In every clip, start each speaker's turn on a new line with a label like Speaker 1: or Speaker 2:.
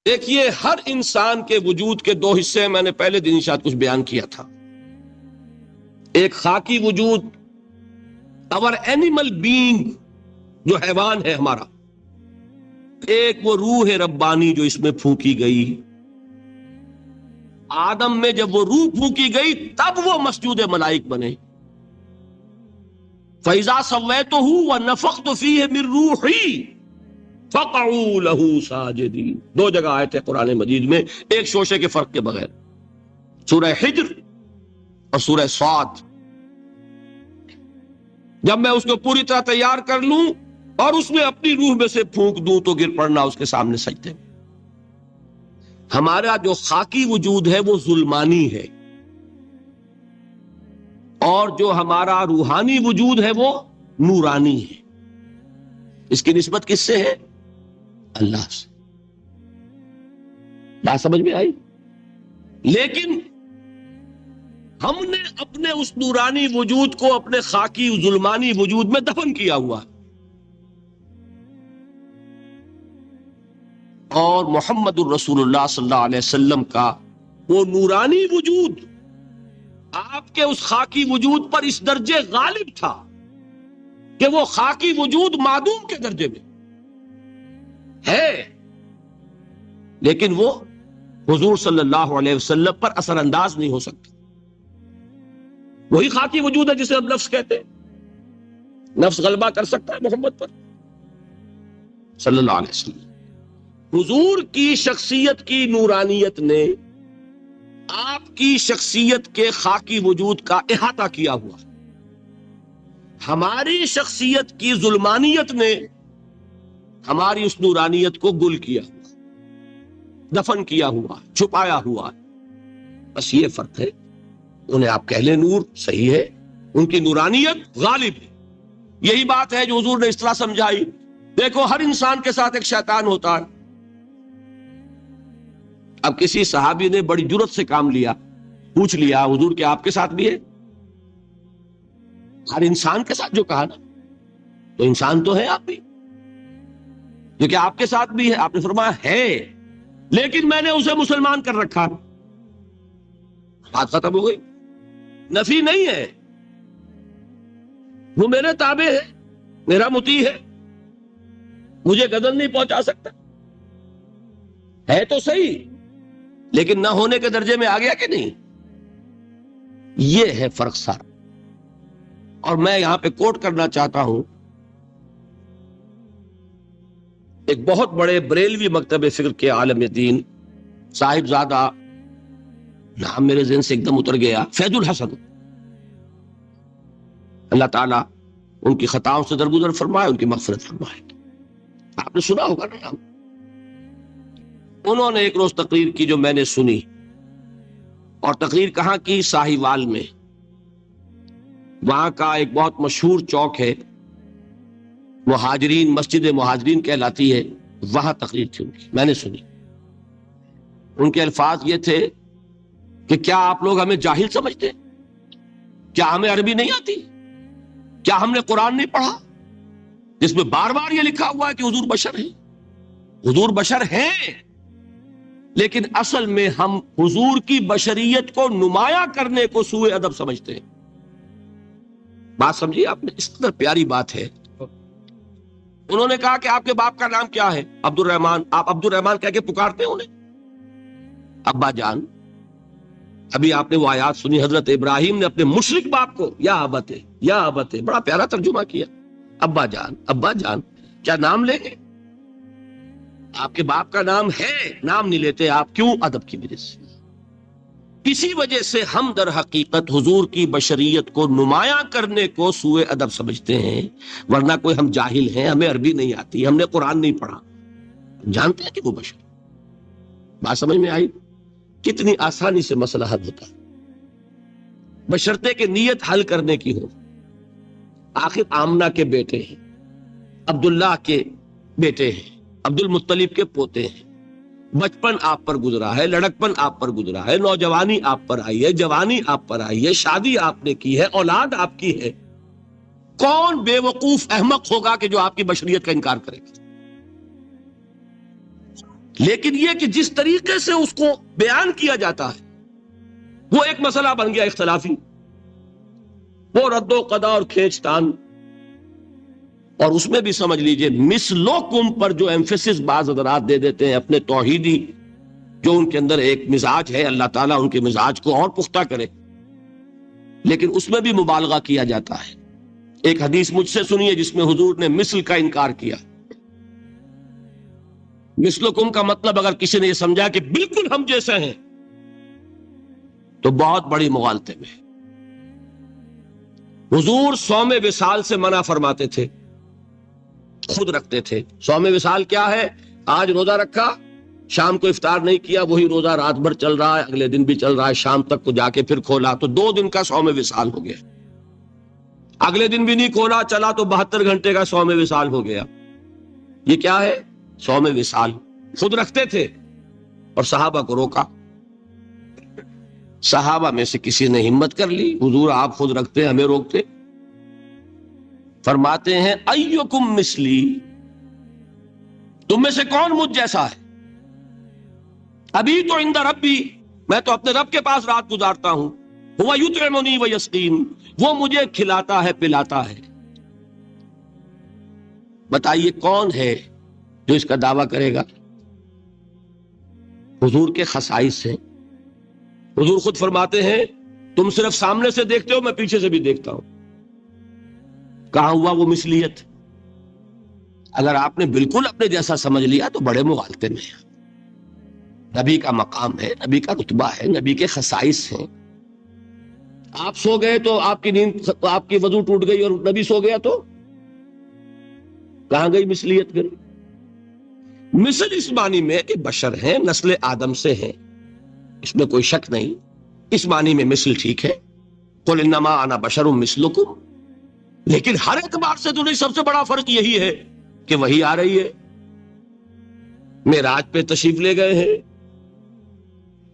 Speaker 1: دیکھیے ہر انسان کے وجود کے دو حصے میں نے پہلے دن شاید کچھ بیان کیا تھا. ایک خاکی وجود، اور اینیمل بینگ جو حیوان ہے ہمارا. ایک وہ روح ربانی جو اس میں پھونکی گئی. آدم میں جب وہ روح پھونکی گئی تب وہ مسجود ملائک بنے. فَإِذَا سَوَّيْتُهُ وَنَفَخْتُ فِيهِ مِن رُوحِي فَقَعُوا لَهُ سَاجِدِينَ. دو جگہ آئے تھے قرآن مجید میں ایک شوشے کے فرق کے بغیر، سورہ حجر اور سورہ صاد. جب میں اس کو پوری طرح تیار کر لوں اور اس میں اپنی روح میں سے پھونک دوں تو گر پڑنا اس کے سامنے سجدے میں. ہمارا جو خاکی وجود ہے وہ ظلمانی ہے، اور جو ہمارا روحانی وجود ہے وہ نورانی ہے. اس کی نسبت کس سے ہے؟ اللہ سے. بات سمجھ میں آئی؟ لیکن ہم نے اپنے اس نورانی وجود کو اپنے خاکی ظلمانی وجود میں دفن کیا ہوا ہے. اور محمد الرسول اللہ صلی اللہ علیہ وسلم کا وہ نورانی وجود آپ کے اس خاکی وجود پر اس درجے غالب تھا کہ وہ خاکی وجود معدوم کے درجے میں ہے، لیکن وہ حضور صلی اللہ علیہ وسلم پر اثر انداز نہیں ہو سکتا. وہی خاکی وجود ہے جسے ہم نفس کہتے ہیں. نفس غلبہ کر سکتا ہے محمد پر صلی اللہ علیہ وسلم. حضور کی شخصیت کی نورانیت نے آپ کی شخصیت کے خاکی وجود کا احاطہ کیا ہوا. ہماری شخصیت کی ظلمانیت نے ہماری اس نورانیت کو گل کیا ہوا، دفن کیا ہوا، چھپایا ہوا. بس یہ فرق ہے. انہیں آپ کہہ لیں نور، صحیح ہے، ان کی نورانیت غالب ہے. یہی بات ہے جو حضور نے اس طرح سمجھائی. دیکھو ہر انسان کے ساتھ ایک شیطان ہوتا ہے. اب کسی صحابی نے بڑی جرت سے کام لیا، پوچھ لیا حضور کہ آپ کے ساتھ بھی ہے؟ ہر انسان کے ساتھ جو کہا نا، تو انسان تو ہے آپ بھی، جو کہ آپ کے ساتھ بھی ہے. آپ نے فرمایا ہے، لیکن میں نے اسے مسلمان کر رکھا. بات ختم ہو گئی. نفی نہیں ہے، وہ میرے تابع ہے، میرا مطیع ہے، مجھے غضب نہیں پہنچا سکتا. ہے تو صحیح، لیکن نہ ہونے کے درجے میں آ گیا کہ نہیں. یہ ہے فرق سارا. اور میں یہاں پہ کوٹ کرنا چاہتا ہوں ایک بہت بڑے بریلوی مکتب فکر کے عالم دین، صاحب زادہ، نام میرے ذہن سے ایک دم اتر گیا، فیض الحسن. اللہ تعالیٰ ان کی خطاؤں سے درگزر فرمائے، ان کی مغفرت فرمائے. آپ نے سنا ہوگا نا نام. انہوں نے ایک روز تقریر کی جو میں نے سنی، اور تقریر کہاں کی؟ ساہیوال میں. وہاں کا ایک بہت مشہور چوک ہے، مہاجرین، مسجد مہاجرین کہلاتی ہے، وہاں تقریر تھی ان کی، میں نے سنی. ان کے الفاظ یہ تھے کہ کیا آپ لوگ ہمیں جاہل سمجھتے ہیں؟ کیا ہمیں عربی نہیں آتی؟ کیا ہم نے قرآن نہیں پڑھا جس میں بار بار یہ لکھا ہوا ہے کہ حضور بشر ہیں؟ حضور بشر ہیں، لیکن اصل میں ہم حضور کی بشریت کو نمایاں کرنے کو سوء ادب سمجھتے ہیں. بات سمجھیے آپ نے، اس قدر پیاری بات ہے. انہوں نے کہا کہ آپ کے باپ کا نام کیا ہے؟ عبد الرحمن. آپ عبد الرحمن کہہ کے پکارتے ہیں انہیں؟ ابا جان. ابھی آپ نے وہ آیات سنی، حضرت ابراہیم نے اپنے مشرک باپ کو یا ابت، یا ابت، بڑا پیارا ترجمہ کیا. ابا جان، ابا جان. کیا نام لیں گے؟ آپ کے باپ کا نام ہے، نام نہیں لیتے آپ. کیوں؟ ادب کی وجہ سے. اسی وجہ سے ہم در حقیقت حضور کی بشریت کو نمایاں کرنے کو سوء ادب سمجھتے ہیں. ورنہ کوئی ہم جاہل ہیں، ہمیں عربی نہیں آتی، ہم نے قرآن نہیں پڑھا، جانتے ہیں کہ وہ بشر. بات سمجھ میں آئی؟ کتنی آسانی سے مسئلہ حل ہوتا ہے، بشرطے کہ نیت حل کرنے کی ہو. آخر آمنہ کے بیٹے ہیں، عبداللہ کے بیٹے ہیں، عبد المطلب کے پوتے ہیں. بچپن آپ پر گزرا ہے، لڑکپن آپ پر گزرا ہے، نوجوانی آپ پر آئی ہے، جوانی آپ پر آئی ہے، شادی آپ نے کی ہے، اولاد آپ کی ہے. کون بے وقوف احمق ہوگا کہ جو آپ کی بشریت کا انکار کرے گا؟ لیکن یہ کہ جس طریقے سے اس کو بیان کیا جاتا ہے وہ ایک مسئلہ بن گیا اختلافی، وہ رد و قضا اور کھینچ تان، اور اس میں بھی سمجھ لیجئے مثلکم پر جو ایمفیسس بعض حضرات دے دیتے ہیں اپنے توحیدی، جو ان کے اندر ایک مزاج ہے، اللہ تعالیٰ ان کے مزاج کو اور پختہ کرے، لیکن اس میں بھی مبالغہ کیا جاتا ہے۔ ایک حدیث مجھ سے سنیے جس میں حضور نے مثل کا انکار کیا۔ مثلکم کا مطلب اگر کسی نے یہ سمجھا کہ بالکل ہم جیسے ہیں تو بہت بڑی مغالطے میں۔ حضور صوم وصال سے منع فرماتے تھے، خود رکھتے تھے۔ صوم وصال کیا ہے؟ آج روزہ رکھا، شام کو افطار نہیں کیا، وہی روزہ رات بھر چل رہا ہے، اگلے دن بھی چل رہا ہے، شام تک کو جا کے پھر کھولا تو 2 دن کا صوم وصال ہو گیا۔ اگلے دن بھی نہیں کھولا، چلا تو 72 گھنٹے کا صوم وصال ہو گیا۔ یہ کیا ہے؟ صوم وصال۔ خود رکھتے تھے اور صحابہ کو روکا۔ صحابہ میں سے کسی نے ہمت کر لی، حضور آپ خود رکھتے ہمیں روکتے؟ فرماتے ہیں ایکم مثلی، تم میں سے کون مجھ جیسا ہے؟ ابھی تو عند ربی، میں تو اپنے رب کے پاس رات گزارتا ہوں، ہوا یطعمنی ویسقین، وہ مجھے کھلاتا ہے پلاتا ہے۔ بتائیے کون ہے جو اس کا دعویٰ کرے گا؟ حضور کے خصائص ہیں۔ حضور خود فرماتے ہیں تم صرف سامنے سے دیکھتے ہو، میں پیچھے سے بھی دیکھتا ہوں۔ کہاں ہوا وہ مثلیت؟ اگر آپ نے بالکل اپنے جیسا سمجھ لیا تو بڑے مغالطے میں ہیں۔ نبی کا مقام ہے، نبی کا رتبہ ہے، نبی کے خصائص ہیں۔ آپ سو گئے تو آپ کی نیند، آپ کی وضو ٹوٹ گئی اور نبی سو گیا تو کہاں گئی مثلیت؟ پھر مثل اس معنی میں کہ بشر ہیں، نسل آدم سے ہیں، اس میں کوئی شک نہیں، اس معنی میں مثل ٹھیک ہے، قل انما انا بشر مثلکم، لیکن ہر اعتبار سے تو نہیں۔ سب سے بڑا فرق یہی ہے کہ وہی آ رہی ہے، معراج پہ تشریف لے گئے ہیں،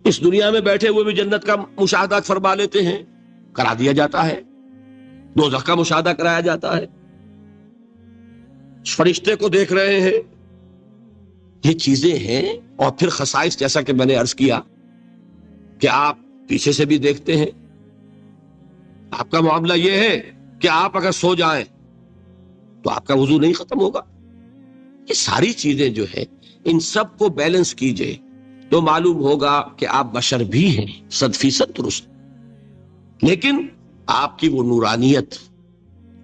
Speaker 1: اس دنیا میں بیٹھے ہوئے بھی جنت کا مشاہدہ فرما لیتے ہیں، کرا دیا جاتا ہے، دوزخ کا مشاہدہ کرایا جاتا ہے، فرشتے کو دیکھ رہے ہیں۔ یہ چیزیں ہیں، اور پھر خصائص جیسا کہ میں نے عرض کیا کہ آپ پیچھے سے بھی دیکھتے ہیں۔ آپ کا معاملہ یہ ہے کہ آپ اگر سو جائیں تو آپ کا وضو نہیں ختم ہوگا۔ یہ ساری چیزیں جو ہے ان سب کو بیلنس کیجئے تو معلوم ہوگا کہ آپ بشر بھی ہیں، 100% درست، لیکن آپ کی وہ نورانیت،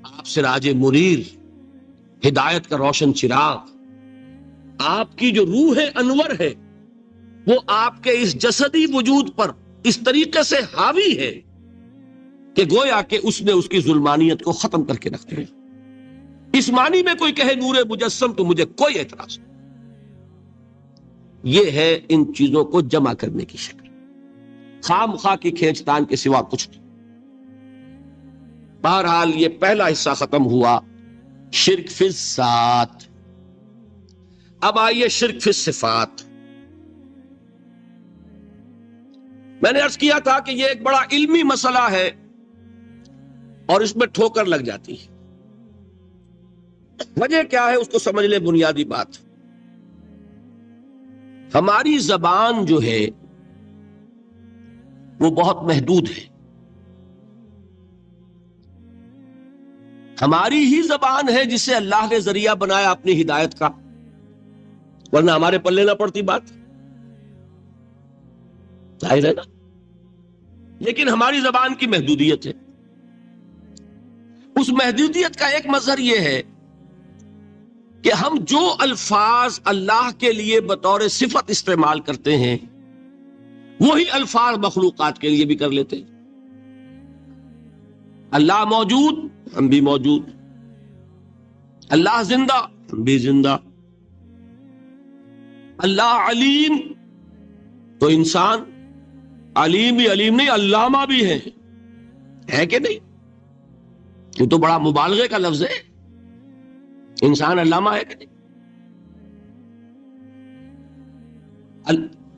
Speaker 1: آپ سراج منیر، ہدایت کا روشن چراغ، آپ کی جو روح انور ہے، وہ آپ کے اس جسدی وجود پر اس طریقے سے حاوی ہے کہ گویا کہ اس نے اس کی ظلمانیت کو ختم کر کے رکھ دیا۔ اس معنی میں کوئی کہے نور مجسم تو مجھے کوئی اعتراض نہیں۔ یہ ہے ان چیزوں کو جمع کرنے کی شکل، خام خواہ کی کھینچتان کے سوا کچھ نہیں۔ بہرحال یہ پہلا حصہ ختم ہوا، شرک فی الذات۔ اب آئیے شرک فی الصفات۔ میں نے عرض کیا تھا کہ یہ ایک بڑا علمی مسئلہ ہے اور اس میں ٹھوکر لگ جاتی ہے۔ وجہ کیا ہے اس کو سمجھ لیں۔ بنیادی بات، ہماری زبان جو ہے وہ بہت محدود ہے۔ ہماری ہی زبان ہے جسے اللہ نے ذریعہ بنایا اپنی ہدایت کا، ورنہ ہمارے پلے نہ پڑتی بات، ظاہر ہے نا۔ لیکن ہماری زبان کی محدودیت ہے۔ اس محدودیت کا ایک مظہر یہ ہے کہ ہم جو الفاظ اللہ کے لیے بطور صفت استعمال کرتے ہیں وہی الفاظ مخلوقات کے لیے بھی کر لیتے ہیں۔ اللہ موجود، ہم بھی موجود۔ اللہ زندہ، ہم بھی زندہ۔ اللہ علیم، تو انسان علیم بھی علیم نہیں، علامہ بھی ہے کہ نہیں؟ یہ تو بڑا مبالغے کا لفظ ہے، انسان علامہ ہے کہ نہیں؟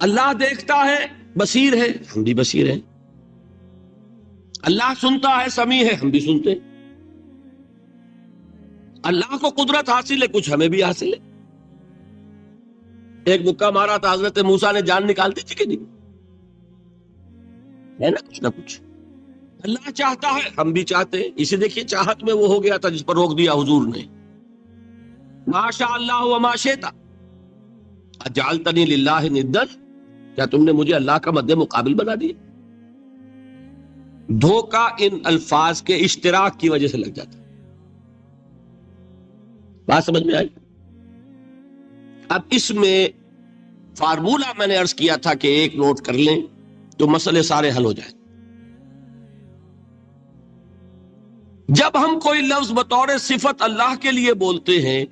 Speaker 1: اللہ دیکھتا ہے، بصیر ہے، ہم بھی بصیر ہیں۔ اللہ سنتا ہے، سمیع ہے، ہم بھی سنتے ہیں۔ اللہ کو قدرت حاصل ہے، کچھ ہمیں بھی حاصل ہے۔ ایک مکہ مارا تھا حضرت موسیٰ نے، جان نکال دی تھی کہ نہیں؟ ہے نا کچھ نہ کچھ اللہ چاہتا ہے، ہم بھی چاہتے ہیں، اسے دیکھیے چاہت میں وہ ہو گیا تھا جس پر روک دیا حضور نے، ما شاء اللہ وما شئت اجعلتنی للہ ندا، کیا تم نے مجھے اللہ کا مد مقابل بنا دیا؟ دھوکہ ان الفاظ کے اشتراک کی وجہ سے لگ جاتا. بات سمجھ میں آئی؟ اب اس میں فارمولہ میں نے عرض کیا تھا کہ ایک نوٹ کر لیں تو مسئلے سارے حل ہو جائیں. جب ہم کوئی لفظ بطور صفت اللہ کے لیے بولتے ہیں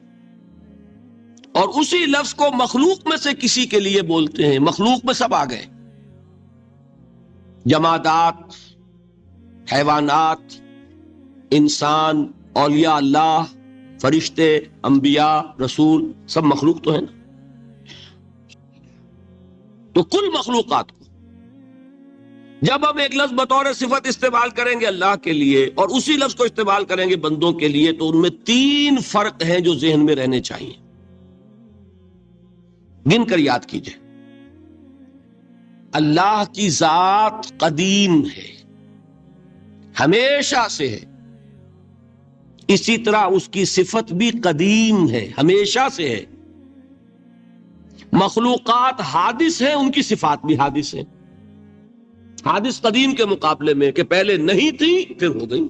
Speaker 1: اور اسی لفظ کو مخلوق میں سے کسی کے لیے بولتے ہیں، مخلوق میں سب آ گئے، جمادات، حیوانات، انسان، اولیاء اللہ، فرشتے، انبیاء، رسول، سب مخلوق تو ہیں نا. تو کل مخلوقات کو جب ہم ایک لفظ بطور صفت استعمال کریں گے اللہ کے لیے اور اسی لفظ کو استعمال کریں گے بندوں کے لیے، تو ان میں 3 فرق ہیں جو ذہن میں رہنے چاہیے. گن کر یاد کیجئے. اللہ کی ذات قدیم ہے، ہمیشہ سے ہے، اسی طرح اس کی صفت بھی قدیم ہے، ہمیشہ سے ہے. مخلوقات حادث ہیں، ان کی صفات بھی حادث ہیں. حادث قدیم کے مقابلے میں کہ پہلے نہیں تھی پھر ہو گئی.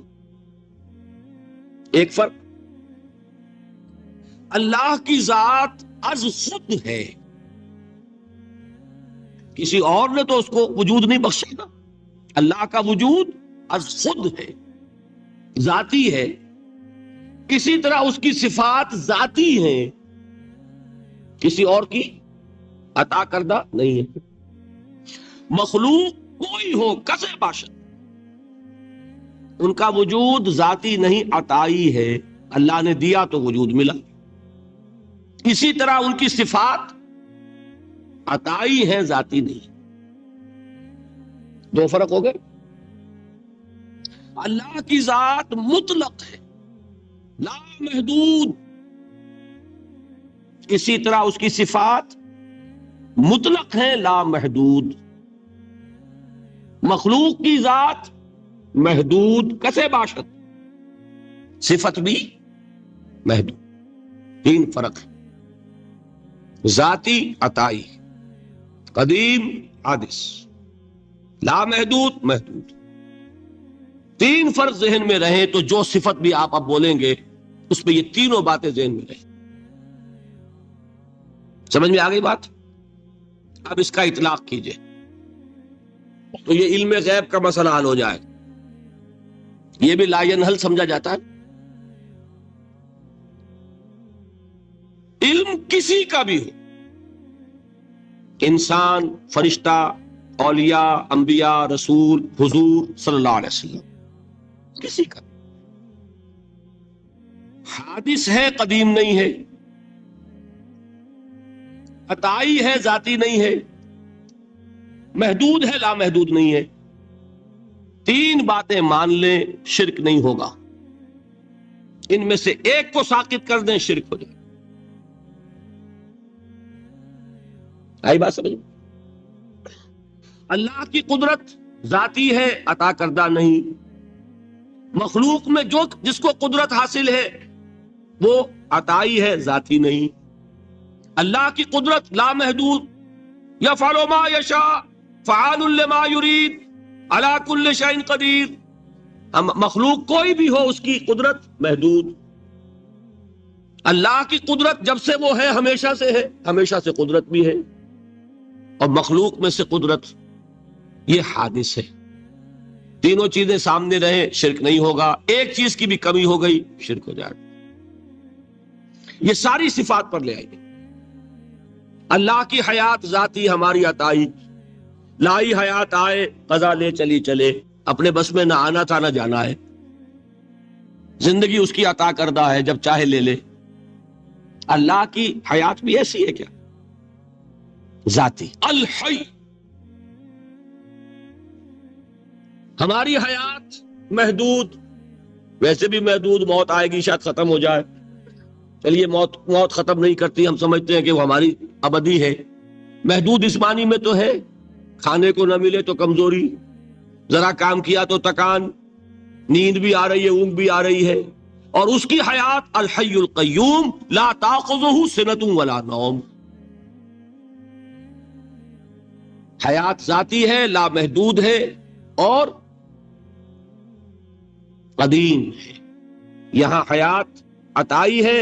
Speaker 1: ایک فرق. اللہ کی ذات از خود ہے، کسی اور نے تو اس کو وجود نہیں بخشا نا. اللہ کا وجود از خود ہے، ذاتی ہے. اسی طرح اس کی صفات ذاتی ہیں، کسی اور کی عطا کردہ نہیں ہے. مخلوق کوئی ہو کسے باشد، ان کا وجود ذاتی نہیں عطائی ہے، اللہ نے دیا تو وجود ملا. اسی طرح ان کی صفات عطائی ہیں، ذاتی نہیں. 2 فرق ہو گئے. اللہ کی ذات مطلق ہے، لا محدود، اسی طرح اس کی صفات مطلق ہیں، لا محدود. مخلوق کی ذات محدود کسے باشد، صفت بھی محدود. 3 فرق ہے، ذاتی عطائی، قدیم حادث، لا محدود محدود. 3 فرق ذہن میں رہیں تو جو صفت بھی آپ اب بولیں گے اس میں یہ تینوں باتیں ذہن میں رہیں. سمجھ میں آ گئی بات؟ اب اس کا اطلاق کیجئے تو یہ علم غیب کا مسئلہ حل ہو جائے. یہ بھی لا ینحل سمجھا جاتا ہے. علم کسی کا بھی ہو، انسان، فرشتہ، اولیاء، انبیاء، رسول، حضور صلی اللہ علیہ وسلم، کسی کا حادث ہے، قدیم نہیں ہے، عطائی ہے، ذاتی نہیں ہے، محدود ہے، لا محدود نہیں ہے. 3 باتیں مان لیں، شرک نہیں ہوگا. ان میں سے ایک کو ساقط کر دیں، شرک ہو جائے. آئی بات سمجھ؟ اللہ کی قدرت ذاتی ہے، عطا کردہ نہیں. مخلوق میں جس کو قدرت حاصل ہے وہ عطائی ہے، ذاتی نہیں. اللہ کی قدرت لا محدود، یفعل ما یشاء فعال لما یرید علی کل شیء قدیر. مخلوق کوئی بھی ہو اس کی قدرت محدود. اللہ کی قدرت جب سے وہ ہے ہمیشہ سے ہے، ہمیشہ سے قدرت بھی ہے. اور مخلوق میں سے قدرت یہ حادث ہے. تینوں چیزیں سامنے رہیں، شرک نہیں ہوگا. ایک چیز کی بھی کمی ہو گئی، شرک ہو جائے. یہ ساری صفات پر لے آئیے. اللہ کی حیات ذاتی، ہماری عطائی. لائی حیات آئے، قضا لے چلی چلے، اپنے بس میں نہ آنا تھا نہ جانا ہے. زندگی اس کی عطا کردہ ہے، جب چاہے لے لے. اللہ کی حیات بھی ایسی ہے کیا؟ ذاتی. الحی. ہماری حیات محدود، ویسے بھی محدود، موت آئے گی شاید ختم ہو جائے. چلیے موت ختم نہیں کرتی، ہم سمجھتے ہیں کہ وہ ہماری ابدی ہے، محدود جسمانی میں تو ہے، کھانے کو نہ ملے تو کمزوری، ذرا کام کیا تو تکان، نیند بھی آ رہی ہے، اونگ بھی آ رہی ہے، اور اس کی حیات الحی القیوم لا تاخذہ سنۃ ولا نوم، حیات ذاتی ہے، لا محدود ہے اور قدیم ہے۔ یہاں حیات عطائی ہے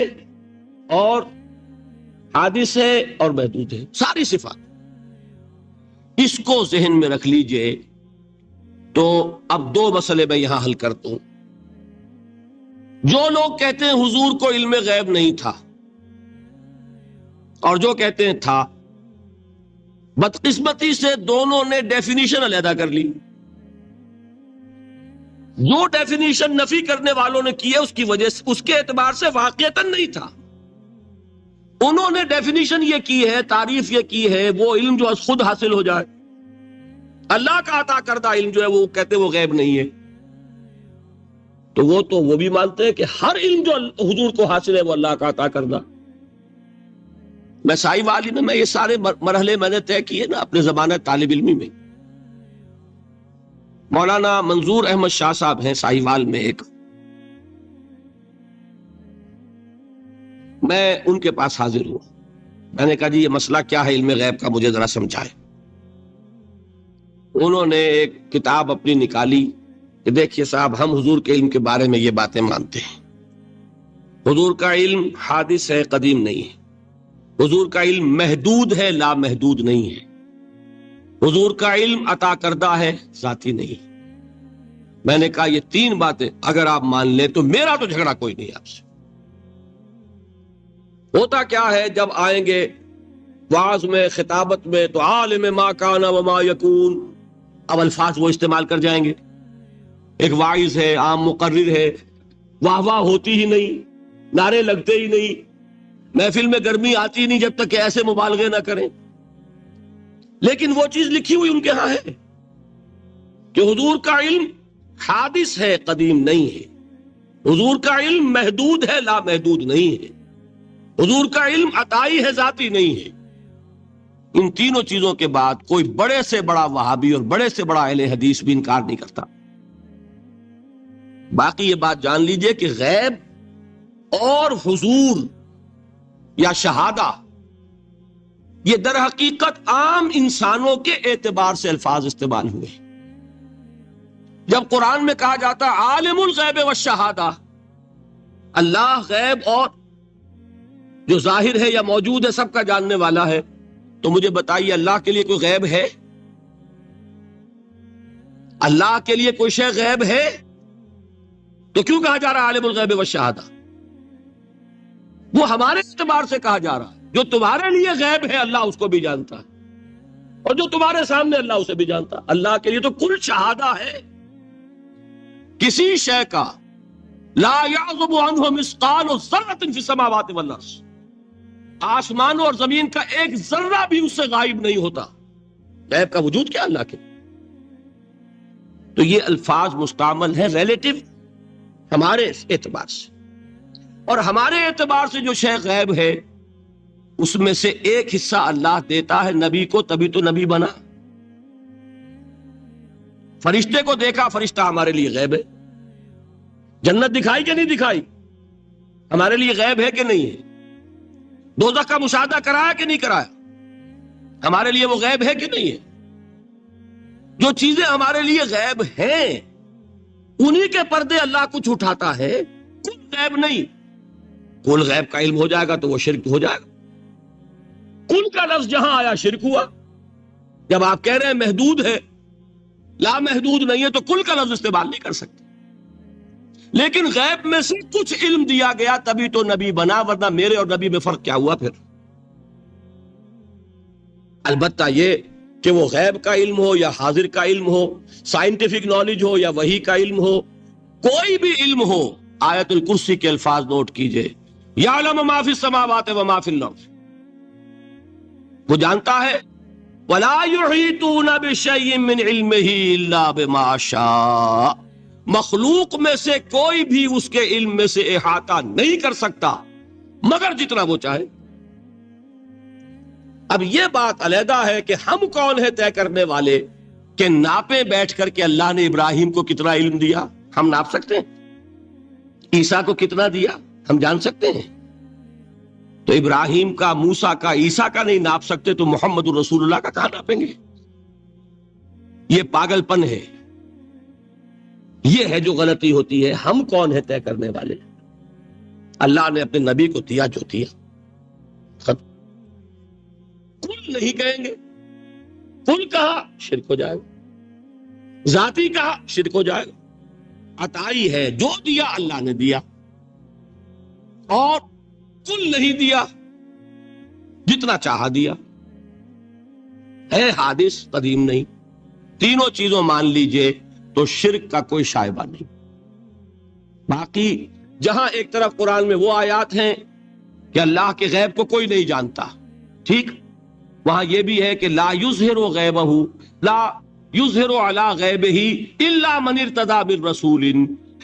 Speaker 1: اور حادث ہے اور محدود ہے، ساری صفات۔ اس کو ذہن میں رکھ لیجئے۔ تو اب دو مسئلے میں یہاں حل کرتا ہوں۔ جو لوگ کہتے ہیں حضور کو علم غیب نہیں تھا، اور جو کہتے ہیں تھا، بدقسمتی سے دونوں نے ڈیفینیشن علیحدہ کر لی۔ جو ڈیفینیشن نفی کرنے والوں نے کی ہے اس کی وجہ سے، اس کے اعتبار سے واقعتاً نہیں تھا۔ انہوں نے ڈیفینیشن یہ کی ہے، تعریف یہ کی ہے، وہ علم جو خود حاصل ہو جائے، اللہ کا عطا کردہ علم جو ہے وہ کہتے وہ غیب نہیں ہے۔ تو وہ بھی مانتے ہیں کہ ہر علم جو حضور کو حاصل ہے وہ اللہ کا عطا کردہ۔ میں سائی والی میں یہ سارے مرحلے میں نے طے کیے نا اپنے زمانہ طالب علمی میں۔ مولانا منظور احمد شاہ صاحب ہیں سائی وال میں ایک، میں ان کے پاس حاضر ہوا، میں نے کہا جی یہ مسئلہ کیا ہے علم غیب کا، مجھے ذرا سمجھائے۔ انہوں نے ایک کتاب اپنی نکالی کہ دیکھیے صاحب، ہم حضور کے علم کے بارے میں یہ باتیں مانتے ہیں، حضور کا علم حادث ہے، قدیم نہیں ہے، حضور کا علم محدود ہے، لا محدود نہیں ہے، حضور کا علم عطا کردہ ہے، ذاتی نہیں۔ میں نے کہا یہ تین باتیں اگر آپ مان لیں تو میرا تو جھگڑا کوئی نہیں آپ سے۔ ہوتا کیا ہے جب آئیں گے وعظ میں، خطابت میں، تو عالم ما کان وما یکون، اب الفاظ وہ استعمال کر جائیں گے۔ ایک واعظ ہے، عام مقرر ہے، واہ واہ ہوتی ہی نہیں، نعرے لگتے ہی نہیں، محفل میں گرمی آتی ہی نہیں جب تک کہ ایسے مبالغے نہ کریں۔ لیکن وہ چیز لکھی ہوئی ان کے ہاں ہے کہ حضور کا علم حادث ہے، قدیم نہیں ہے، حضور کا علم محدود ہے، لا محدود نہیں ہے، حضور کا علم عطائی ہے، ذاتی نہیں ہے۔ ان تینوں چیزوں کے بعد کوئی بڑے سے بڑا وہابی اور بڑے سے بڑا اہل حدیث بھی انکار نہیں کرتا۔ باقی یہ بات جان لیجئے کہ غیب اور حضور یا شہادہ یہ در حقیقت عام انسانوں کے اعتبار سے الفاظ استعمال ہوئے۔ جب قرآن میں کہا جاتا عالم الغیب والشہادہ، اللہ غیب اور جو ظاہر ہے یا موجود ہے سب کا جاننے والا ہے، تو مجھے بتائیے اللہ کے لیے کوئی غیب ہے؟ اللہ کے لیے کوئی شے غیب ہے؟ تو کیوں کہا جا رہا ہے عالم الغیب والشہادہ؟ وہ ہمارے اعتبار سے کہا جا رہا ہے، جو تمہارے لیے غیب ہے اللہ اس کو بھی جانتا ہے، اور جو تمہارے سامنے اللہ اسے بھی جانتا ہے۔ اللہ کے لیے تو کل شہادہ ہے، کسی شے کا لا یعزب عنہ مثقال ذرۃ فی السماوات والارض، آسمانوں اور زمین کا ایک ذرہ بھی اس سے غائب نہیں ہوتا۔ غیب کا وجود کیا اللہ کے؟ تو یہ الفاظ مستعمل ہے ریلیٹو ہمارے اعتبار سے، اور ہمارے اعتبار سے جو شے غیب ہے اس میں سے ایک حصہ اللہ دیتا ہے نبی کو، تبھی تو نبی بنا۔ فرشتے کو دیکھا، فرشتہ ہمارے لیے غیب ہے۔ جنت دکھائی کہ نہیں دکھائی، ہمارے لیے غیب ہے کہ نہیں ہے۔ دوزخ کا مشاہدہ کرایا کہ نہیں کرایا، ہمارے لیے وہ غیب ہے کہ نہیں ہے۔ جو چیزیں ہمارے لیے غیب ہیں انہی کے پردے اللہ کچھ اٹھاتا ہے، کل غیب نہیں۔ کل غیب کا علم ہو جائے گا تو وہ شرک ہو جائے گا۔ کل کا لفظ جہاں آیا شرک ہوا۔ جب آپ کہہ رہے ہیں محدود ہے، لا محدود نہیں ہے، تو کل کا لفظ استعمال نہیں کر سکتے۔ لیکن غیب میں سے کچھ علم دیا گیا تبھی تو نبی بنا، ورنہ میرے اور نبی میں فرق کیا ہوا پھر؟ البتہ یہ کہ وہ غیب کا علم ہو یا حاضر کا علم ہو، سائنٹیفک نالج ہو یا وحی کا علم ہو، کوئی بھی علم ہو، آیت الکرسی کے الفاظ نوٹ کیجئے، یعلم ما فی السماوات وما فی الارض، وہ جانتا ہے، ولا یحیطون بشیء من علمہ الا بما شاء، مخلوق میں سے کوئی بھی اس کے علم میں سے احاطہ نہیں کر سکتا مگر جتنا وہ چاہے. اب یہ بات علیحدہ ہے کہ ہم کون ہے طے کرنے والے کہ ناپے بیٹھ کر کہ اللہ نے ابراہیم کو کتنا علم دیا؟ ہم ناپ سکتے ہیں؟ عیسیٰ کو کتنا دیا ہم جان سکتے ہیں؟ تو ابراہیم کا، موسیٰ کا، عیسیٰ کا نہیں ناپ سکتے تو محمد الرسول اللہ کا کہاں ناپیں گے؟ یہ پاگل پن ہے، یہ ہے جو غلطی ہوتی ہے. ہم کون ہے طے کرنے والے؟ اللہ نے اپنے نبی کو دیا جو دیا، ختم. کل نہیں کہیں گے، کل کہا شرک ہو جائے گا، ذاتی کہا شرک ہو جائے گا. عطائی ہے، جو دیا اللہ نے دیا، اور کل نہیں دیا، جتنا چاہا دیا. ہے حادث، قدیم نہیں. تینوں چیزوں مان لیجئے تو شرک کا کوئی شائبہ نہیں. باقی جہاں ایک طرف قرآن میں وہ آیات ہیں کہ اللہ کے غیب کو کوئی نہیں جانتا، ٹھیک، وہاں یہ بھی ہے کہ لا یظہر غیبہ، لا یظہر علی غیبہ الا من ارتضی من رسول،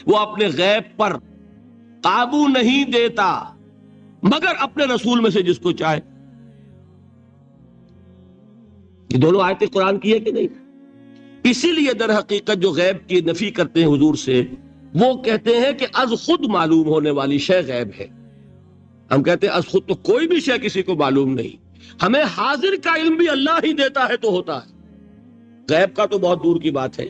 Speaker 1: وہ اپنے غیب پر قابو نہیں دیتا مگر اپنے رسول میں سے جس کو چاہے. یہ دونوں آیتیں قرآن کی ہے کہ نہیں؟ اسی لیے در حقیقت جو غیب کی نفی کرتے ہیں حضور سے، وہ کہتے ہیں کہ از خود معلوم ہونے والی شے غیب ہے. ہم کہتے ہیں از خود تو کوئی بھی شے کسی کو معلوم نہیں. ہمیں حاضر کا علم بھی اللہ ہی دیتا ہے تو ہوتا ہے، غیب کا تو بہت دور کی بات ہے.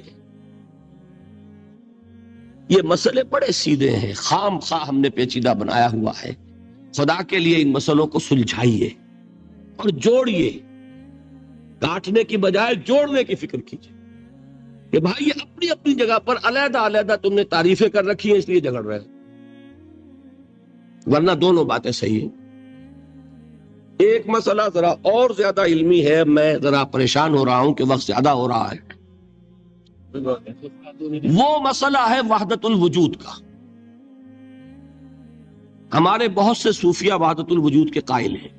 Speaker 1: یہ مسئلے بڑے سیدھے ہیں، خام خواہ ہم نے پیچیدہ بنایا ہوا ہے. خدا کے لیے ان مسئلوں کو سلجھائیے اور جوڑیے، کاٹنے کی بجائے جوڑنے کی فکر کیجیے کہ بھائی یہ اپنی اپنی جگہ پر علیحدہ علیحدہ تم نے تعریفیں کر رکھی ہیں اس لیے جھگڑ رہے ہیں، ورنہ دونوں باتیں صحیح ہیں. ایک مسئلہ ذرا اور زیادہ علمی ہے، میں ذرا پریشان ہو رہا ہوں کہ وقت زیادہ ہو رہا ہے. وہ مسئلہ ہے وحدت الوجود کا. ہمارے بہت سے صوفیہ وحدت الوجود کے قائل ہیں،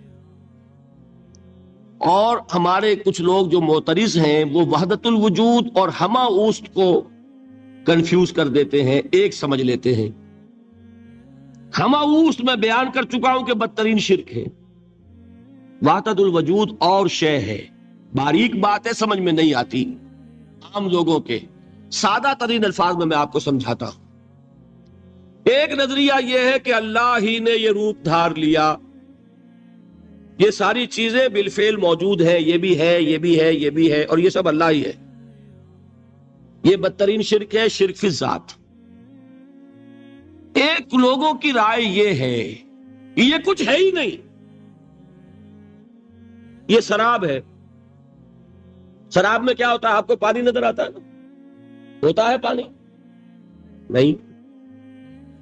Speaker 1: اور ہمارے کچھ لوگ جو معترض ہیں وہ وحدت الوجود اور ہمہ اوست کو کنفیوز کر دیتے ہیں، ایک سمجھ لیتے ہیں. ہمہ اوست میں بیان کر چکا ہوں کہ بدترین شرک ہے. وحدت الوجود اور شے ہے، باریک بات ہے، سمجھ میں نہیں آتی عام لوگوں کے. سادہ ترین الفاظ میں آپ کو سمجھاتا ہوں. ایک نظریہ یہ ہے کہ اللہ ہی نے یہ روپ دھار لیا، یہ ساری چیزیں بالفعل موجود ہیں، یہ بھی ہے، یہ بھی ہے، یہ بھی ہے، اور یہ سب اللہ ہی ہے. یہ بدترین شرک ہے، شرک فی الذات. ایک لوگوں کی رائے یہ ہے کہ یہ کچھ ہے ہی نہیں، یہ سراب ہے. سراب میں کیا ہوتا ہے؟ آپ کو پانی نظر آتا ہے نا؟ ہوتا ہے پانی؟ نہیں.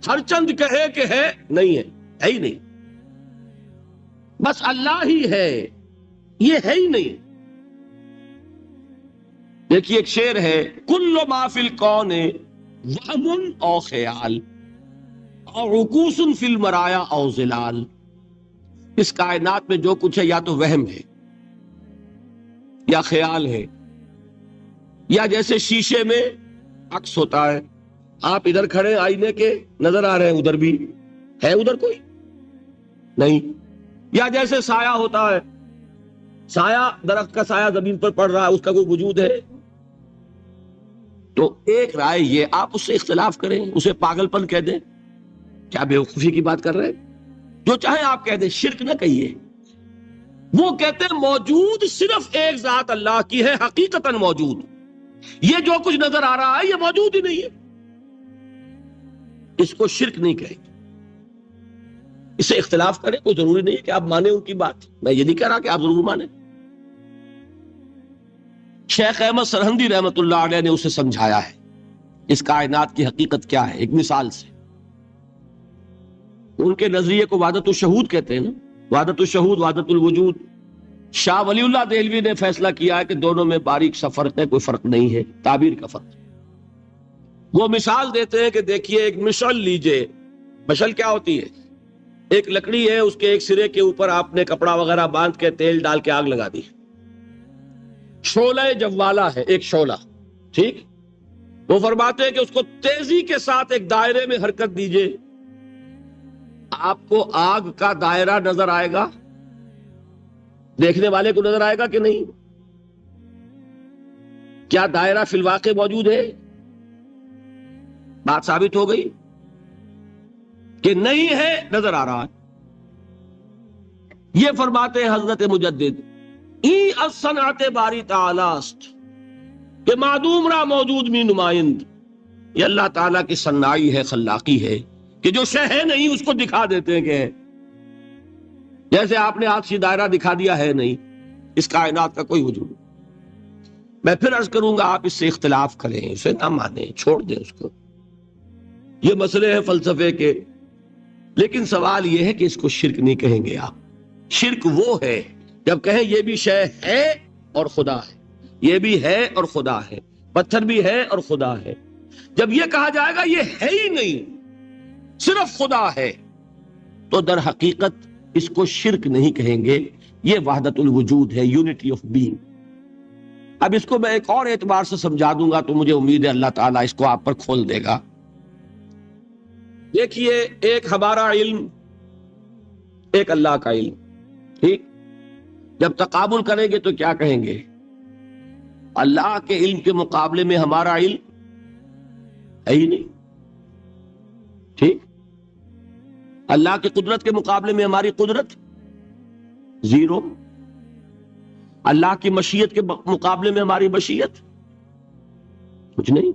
Speaker 1: ہر چند کہے کہ ہے، نہیں ہے، ہے ہی نہیں. بس اللہ ہی ہے، یہ ہے ہی نہیں. دیکھیے ایک شعر ہے، کل ما فی الکون وہم او خیال اور عکوس فی المرایا او ظلال. اس کائنات میں جو کچھ ہے یا تو وہم ہے، یا خیال ہے، یا جیسے شیشے میں عکس ہوتا ہے، آپ ادھر کھڑے آئینے کے نظر آ رہے ہیں، ادھر بھی ہے، ادھر کوئی نہیں. یا جیسے سایہ ہوتا ہے، سایہ، درخت کا سایہ زمین پر پڑ رہا ہے، اس کا کوئی وجود ہے. تو ایک رائے یہ، آپ اس سے اختلاف کریں، اسے پاگل پن کہہ دیں، کیا بیوقوفی کی بات کر رہے ہیں؟ جو چاہیں آپ کہہ دیں، شرک نہ کہیے. وہ کہتے ہیں موجود صرف ایک ذات اللہ کی ہے، حقیقتاً موجود. یہ جو کچھ نظر آ رہا ہے یہ موجود ہی نہیں ہے. اس کو شرک نہیں کہیں گے. اس سے اختلاف کریں، کوئی ضروری نہیں ہے کہ آپ مانیں ان کی بات. میں یہ نہیں کہہ رہا کہ آپ ضرور مانیں. شیخ احمد سرہندی رحمت اللہ علیہ نے اسے سمجھایا ہے اس کائنات کی حقیقت کیا ہے، ایک مثال سے. ان کے نظریے کو وحدت الشہود کہتے ہیں نا، وحدت الشہود، وحدت الوجود. شاہ ولی اللہ دہلوی نے فیصلہ کیا ہے کہ دونوں میں باریک سا فرق ہے، کوئی فرق نہیں ہے، تعبیر کا فرق. وہ مثال دیتے ہیں کہ دیکھیے ایک مشعل لیجئے. مشعل کیا ہوتی ہے؟ ایک لکڑی ہے، اس کے ایک سرے کے اوپر آپ نے کپڑا وغیرہ باندھ کے تیل ڈال کے آگ لگا دی. شعلہ جوالا ہے، ایک شعلہ، ٹھیک. وہ فرماتے ہیں کہ اس کو تیزی کے ساتھ ایک دائرے میں حرکت دیجئے، آپ کو آگ کا دائرہ نظر آئے گا؟ دیکھنے والے کو نظر آئے گا کہ نہیں؟ کیا دائرہ فی الواقع موجود ہے؟ بات ثابت ہو گئی کہ نہیں ہے، نظر آ رہا ہے۔ یہ فرماتے ہیں حضرت مجدد ای الصنعت باری تعالی است کہ معدوم را موجود می نمائند، یہ اللہ تعالیٰ کی صنائی ہے، خلاقی ہے کہ جو شے ہے نہیں اس کو دکھا دیتے ہیں کہ ہے۔ جیسے آپ نے آج سی دائرہ دکھا دیا ہے نہیں، اس کائنات کا کوئی وجود نہیں۔ میں پھر عرض کروں گا آپ اس سے اختلاف کریں، اسے نہ مانیں، چھوڑ دیں اس کو، یہ مسئلے ہیں فلسفے کے، لیکن سوال یہ ہے کہ اس کو شرک نہیں کہیں گے آپ۔ شرک وہ ہے جب کہیں یہ بھی شے ہے اور خدا ہے، یہ بھی ہے اور خدا ہے، پتھر بھی ہے اور خدا ہے۔ جب یہ کہا جائے گا یہ ہے ہی نہیں، صرف خدا ہے، تو در حقیقت اس کو شرک نہیں کہیں گے، یہ وحدت الوجود ہے، یونٹی آف بینگ۔ اب اس کو میں ایک اور اعتبار سے سمجھا دوں گا تو مجھے امید ہے اللہ تعالیٰ اس کو آپ پر کھول دے گا۔ دیکھیے، ایک ہمارا علم، ایک اللہ کا علم، ٹھیک؟ جب تقابل کریں گے تو کیا کہیں گے؟ اللہ کے علم کے مقابلے میں ہمارا علم ہے ہی نہیں، ٹھیک؟ اللہ کی قدرت کے مقابلے میں ہماری قدرت زیرو، اللہ کی مشیت کے مقابلے میں ہماری مشیت کچھ نہیں۔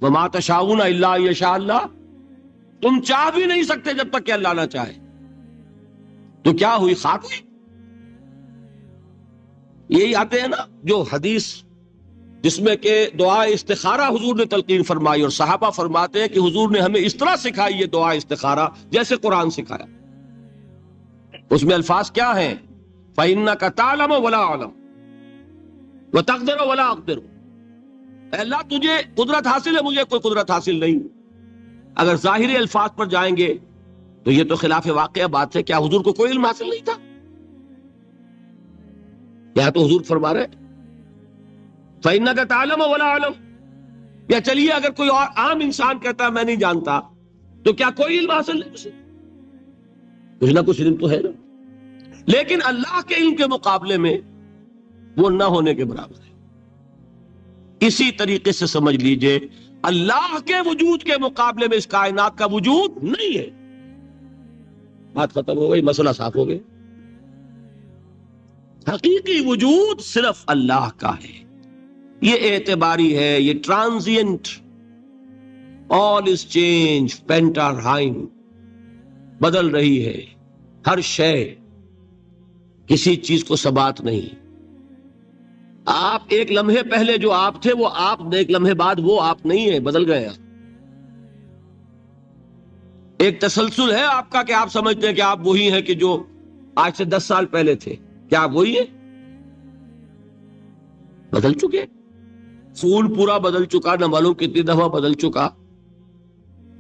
Speaker 1: وما تشاؤون الا ان یشاء اللہ، تم چاہ بھی نہیں سکتے جب تک کہ اللہ نہ چاہے۔ تو کیا ہوئی؟ خاک ہوئی۔ یہی آتے ہیں نا جو حدیث جس میں کہ دعا استخارہ حضور نے تلقین فرمائی، اور صحابہ فرماتے ہیں کہ حضور نے ہمیں اس طرح سکھائی یہ دعا استخارہ جیسے قرآن سکھایا۔ اس میں الفاظ کیا ہیں؟ فَإِنَّكَ تَعْلَمُ وَلَا أَعْلَمُ وَتَقْدِرُ وَلَا أَقْدِرُ، اے اللہ تجھے قدرت حاصل ہے، مجھے کوئی قدرت حاصل نہیں۔ اگر ظاہری الفاظ پر جائیں گے تو یہ تو خلاف واقعہ بات ہے۔ کیا حضور کو کوئی علم حاصل نہیں تھا؟ یا تو حضور فرما رہے فَإِنَّكَ تَعْلَمُ وَلَا أَعْلَمُ، یا چلیے اگر کوئی اور عام انسان کہتا ہے میں نہیں جانتا، تو کیا کوئی علم حاصل نہیں اسے؟ کچھ نہ کچھ علم تو ہے نا۔ لیکن اللہ کے علم کے مقابلے میں وہ نہ ہونے کے برابر ہے۔ اسی طریقے سے سمجھ لیجئے اللہ کے وجود کے مقابلے میں اس کائنات کا وجود نہیں ہے۔ بات ختم ہو گئی، مسئلہ صاف ہو گیا۔ حقیقی وجود صرف اللہ کا ہے، یہ اعتباری ہے، یہ ٹرانزینٹ، آل از چینج، پینٹارہائم، بدل رہی ہے ہر شے، کسی چیز کو ثبات نہیں۔ آپ ایک لمحے پہلے جو آپ تھے وہ آپ، ایک لمحے بعد وہ آپ نہیں ہے، بدل گئے آپ۔ ایک تسلسل ہے آپ کا کہ آپ سمجھتے ہیں کہ آپ وہی ہیں کہ جو آج سے 10 سال پہلے تھے۔ کیا آپ وہی ہیں؟ بدل چکے، پھول پورا بدل چکا، نہ معلوم کتنی دفعہ بدل چکا،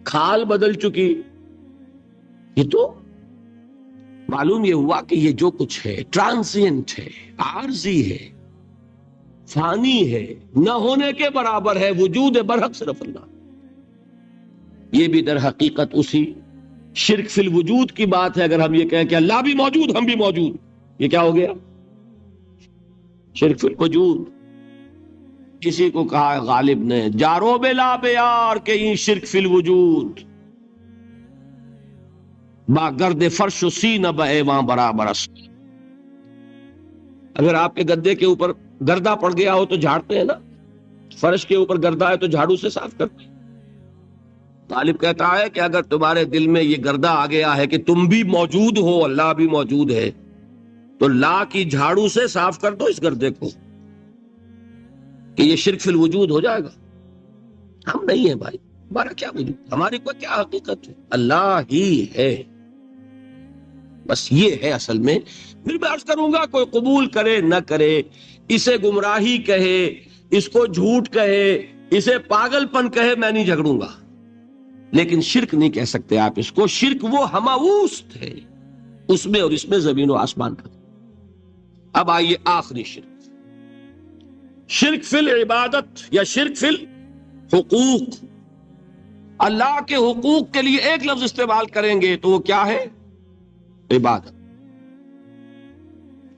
Speaker 1: کھال بدل چکی۔ یہ تو معلوم یہ ہوا کہ یہ جو کچھ ہے ٹرانزینٹ ہے، عارضی ہے، فانی ہے، نہ ہونے کے برابر ہے، وجود برحق صرف اللہ۔ یہ بھی در حقیقت اسی شرک فی الوجود کی بات ہے۔ اگر ہم یہ کہیں کہ اللہ بھی موجود ہم بھی موجود، یہ کیا ہو گیا؟ شرک فی الوجود۔ کسی کو کہا ہے غالب نے جارو بلا بیار کہ یہ شرک فی الوجود، با گرد فرش و سینہ بے وہاں برابر اس۔ اگر آپ کے گدے کے اوپر گردہ پڑ گیا ہو تو جھاڑتے ہیں نا، فرش کے اوپر گردہ ہے تو جھاڑو سے صاف کرتے ہیں۔ طالب کہتا ہے کہ اگر تمہارے دل میں یہ گردہ آ گیا ہے کہ تم بھی موجود ہو، اللہ بھی موجود ہے، تو لا کی جھاڑو سے صاف کر دو اس گردے کو، کہ یہ شرک فی الوجود ہو جائے گا۔ ہم نہیں ہیں بھائی، ہمارا کیا وجود، ہماری کوئی کیا حقیقت ہے؟ اللہ ہی ہے، بس یہ ہے اصل میں۔ پھر میں عرض کروں گا کوئی قبول کرے نہ کرے، اسے گمراہی کہے، اس کو جھوٹ کہے، اسے پاگل پن کہے، میں نہیں جھگڑوں گا، لیکن شرک نہیں کہہ سکتے آپ اس کو۔ شرک وہ ہماوست ہے، اس میں اور اس میں زمین و آسمان کا۔ اب آئیے آخری شرک، شرک فی العبادت یا شرک فی الحقوق۔ اللہ کے حقوق کے لیے ایک لفظ استعمال کریں گے تو وہ کیا ہے؟ عبادت.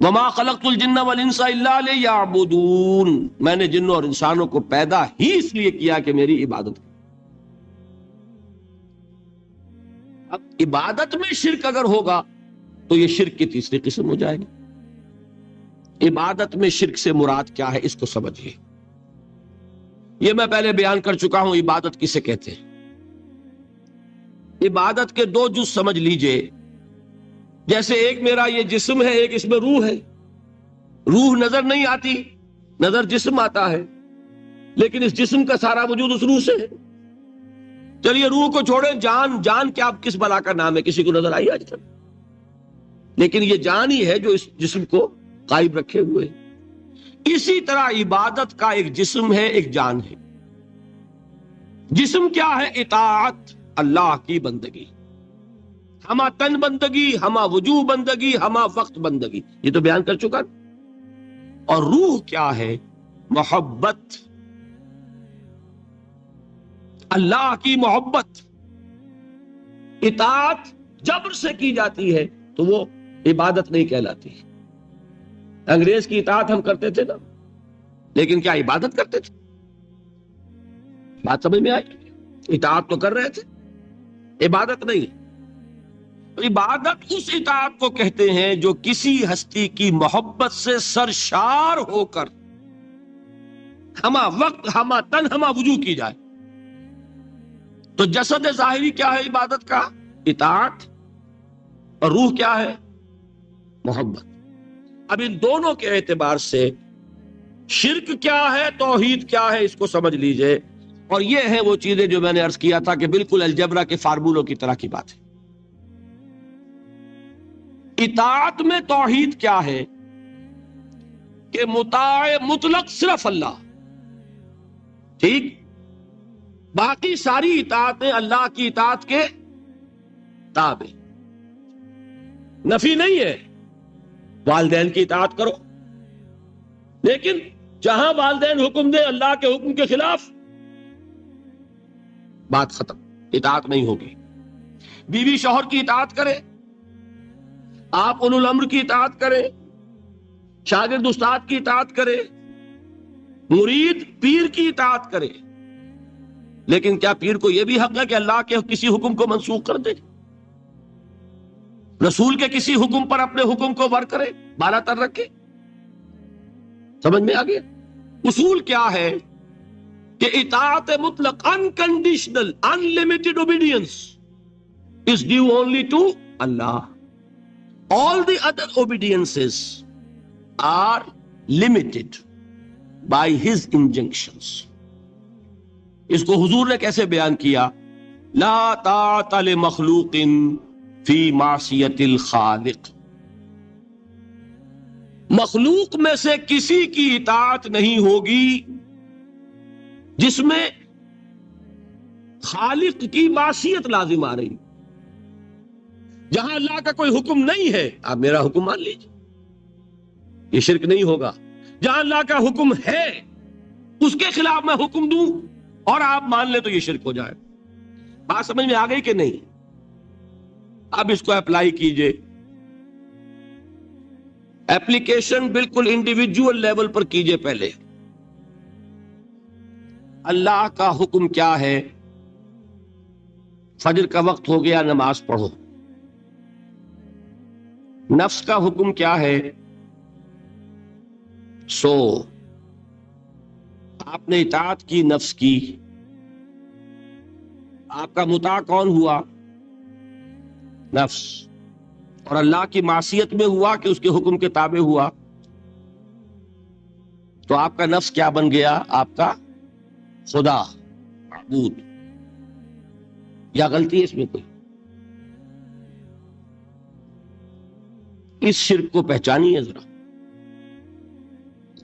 Speaker 1: وما خلقت الجن والانس الا لیعبدون، میں نے جنوں اور انسانوں کو پیدا ہی اس لیے کیا کہ میری عبادت کریں. اب عبادت میں شرک اگر ہوگا تو یہ شرک کی تیسری قسم ہو جائے گی. عبادت میں شرک سے مراد کیا ہے اس کو سمجھیے. یہ میں پہلے بیان کر چکا ہوں عبادت کسے کہتے ہیں. عبادت کے دو جز سمجھ لیجئے. جیسے ایک میرا یہ جسم ہے، ایک اس میں روح ہے. روح نظر نہیں آتی، نظر جسم آتا ہے، لیکن اس جسم کا سارا وجود اس روح سے ہے. چلیے روح کو چھوڑیں، جان کیا کس بلا کا نام ہے؟ کسی کو نظر آئی آج تک؟ لیکن یہ جان ہی ہے جو اس جسم کو قائم رکھے ہوئے. اسی طرح عبادت کا ایک جسم ہے، ایک جان ہے. جسم کیا ہے؟ اطاعت، اللہ کی بندگی، ہما تن بندگی، ہما وجوہ بندگی، ہما وقت بندگی، یہ تو بیان کر چکا. اور روح کیا ہے؟ محبت، اللہ کی محبت. اطاعت جبر سے کی جاتی ہے تو وہ عبادت نہیں کہلاتی. انگریز کی اطاعت ہم کرتے تھے نا، لیکن کیا عبادت کرتے تھے؟ بات سمجھ میں آئی؟ اطاعت تو کر رہے تھے، عبادت نہیں. عبادت اس اطاعت کو کہتے ہیں جو کسی ہستی کی محبت سے سرشار ہو کر ہما وقت، ہما تن، ہما وجوہ کی جائے. تو جسد ظاہری کیا ہے عبادت کا؟ اطاعت. اور روح کیا ہے؟ محبت. اب ان دونوں کے اعتبار سے شرک کیا ہے، توحید کیا ہے، اس کو سمجھ لیجئے. اور یہ ہے وہ چیزیں جو میں نے عرض کیا تھا کہ بالکل الجبرا کے فارمولوں کی طرح کی بات ہے. اطاعت میں توحید کیا ہے کہ مطاع مطلق صرف اللہ، ٹھیک، باقی ساری اطاعتیں اللہ کی اطاعت کے تابع. نفی نہیں ہے، والدین کی اطاعت کرو، لیکن جہاں والدین حکم دے اللہ کے حکم کے خلاف، بات ختم، اطاعت نہیں ہوگی. بیوی شوہر کی اطاعت کرے، آپ اولو الامر کی اطاعت کرے، شاگرد استاد کی اطاعت کرے، مرید پیر کی اطاعت کرے، لیکن کیا پیر کو یہ بھی حق ہے کہ اللہ کے کسی حکم کو منسوخ کر دے؟ رسول کے کسی حکم پر اپنے حکم کو ور کرے، بالا تر رکھے؟ سمجھ میں آ گیا؟ اصول کیا ہے کہ اطاعت مطلق، unconditional, unlimited obedience is due only to Allah. All the other obediences are limited by His injunctions. اس کو حضور نے کیسے بیان کیا؟ لا طاعت لمخلوق فی معصیت الخالق. مخلوق میں سے کسی کی اطاعت نہیں ہوگی جس میں خالق کی معصیت لازم آ رہی. جہاں اللہ کا کوئی حکم نہیں ہے آپ میرا حکم مان لیجیے، یہ شرک نہیں ہوگا. جہاں اللہ کا حکم ہے اس کے خلاف میں حکم دوں اور آپ مان لیں تو یہ شرک ہو جائے. بات سمجھ میں آ گئی کہ نہیں؟ اب اس کو اپلائی کیجئے. اپلیکیشن بالکل انڈیویجول لیول پر کیجئے. پہلے اللہ کا حکم کیا ہے؟ فجر کا وقت ہو گیا، نماز پڑھو. نفس کا حکم کیا ہے؟ سو. آپ نے اطاعت کی نفس کی، آپ کا مطاع کون ہوا؟ نفس. اور اللہ کی معصیت میں ہوا کہ اس کے حکم کے تابع ہوا، تو آپ کا نفس کیا بن گیا؟ آپ کا خدا، معبود. یا غلطی ہے اس میں کوئی؟ اس شرک کو پہچانیے ذرا.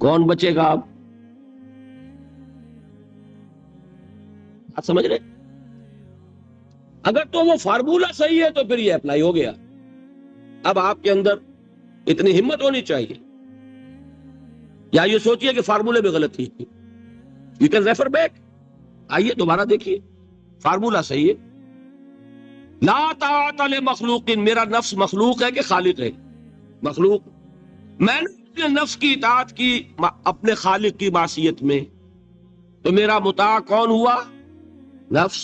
Speaker 1: کون بچے گا؟ آپ سمجھ رہے؟ اگر تو وہ فارمولا صحیح ہے تو پھر یہ اپلائی ہو گیا. اب آپ کے اندر اتنی ہمت ہونی چاہیے، یا یہ سوچئے کہ فارمولے میں غلطی. یو کین ریفر بیک، آئیے دوبارہ دیکھیے فارمولہ صحیح ہے. لا طاعت لمخلوق، میرا نفس مخلوق ہے کہ خالق ہے؟ مخلوق. میں نے اپنے نفس کی اطاعت کی اپنے خالق کی معصیت میں، تو میرا مطاع کون ہوا؟ نفس.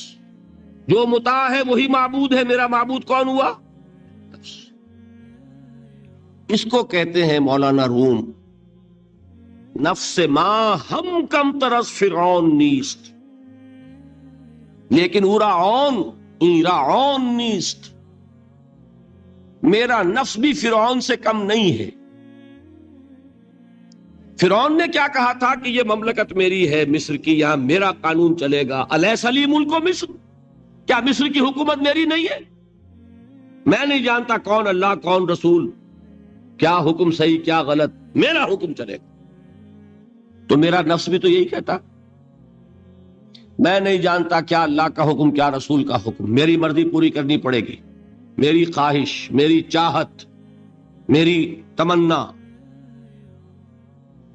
Speaker 1: جو مطاع ہے وہی معبود ہے. میرا معبود کون ہوا؟ نفس. اس کو کہتے ہیں مولانا روم نفس ما ہم کم ترس فرعون نیست، لیکن اورا عون ایرا عون نیست. میرا نفس بھی فرعون سے کم نہیں ہے. فرعون نے کیا کہا تھا کہ یہ مملکت میری ہے مصر کی، یہاں میرا قانون چلے گا. الیس لی ملک مصر، کیا مصر کی حکومت میری نہیں ہے؟ میں نہیں جانتا کون اللہ کون رسول، کیا حکم صحیح کیا غلط، میرا حکم چلے گا. تو میرا نفس بھی تو یہی کہتا، میں نہیں جانتا کیا اللہ کا حکم کیا رسول کا حکم، میری مرضی پوری کرنی پڑے گی. میری خواہش، میری چاہت، میری تمنا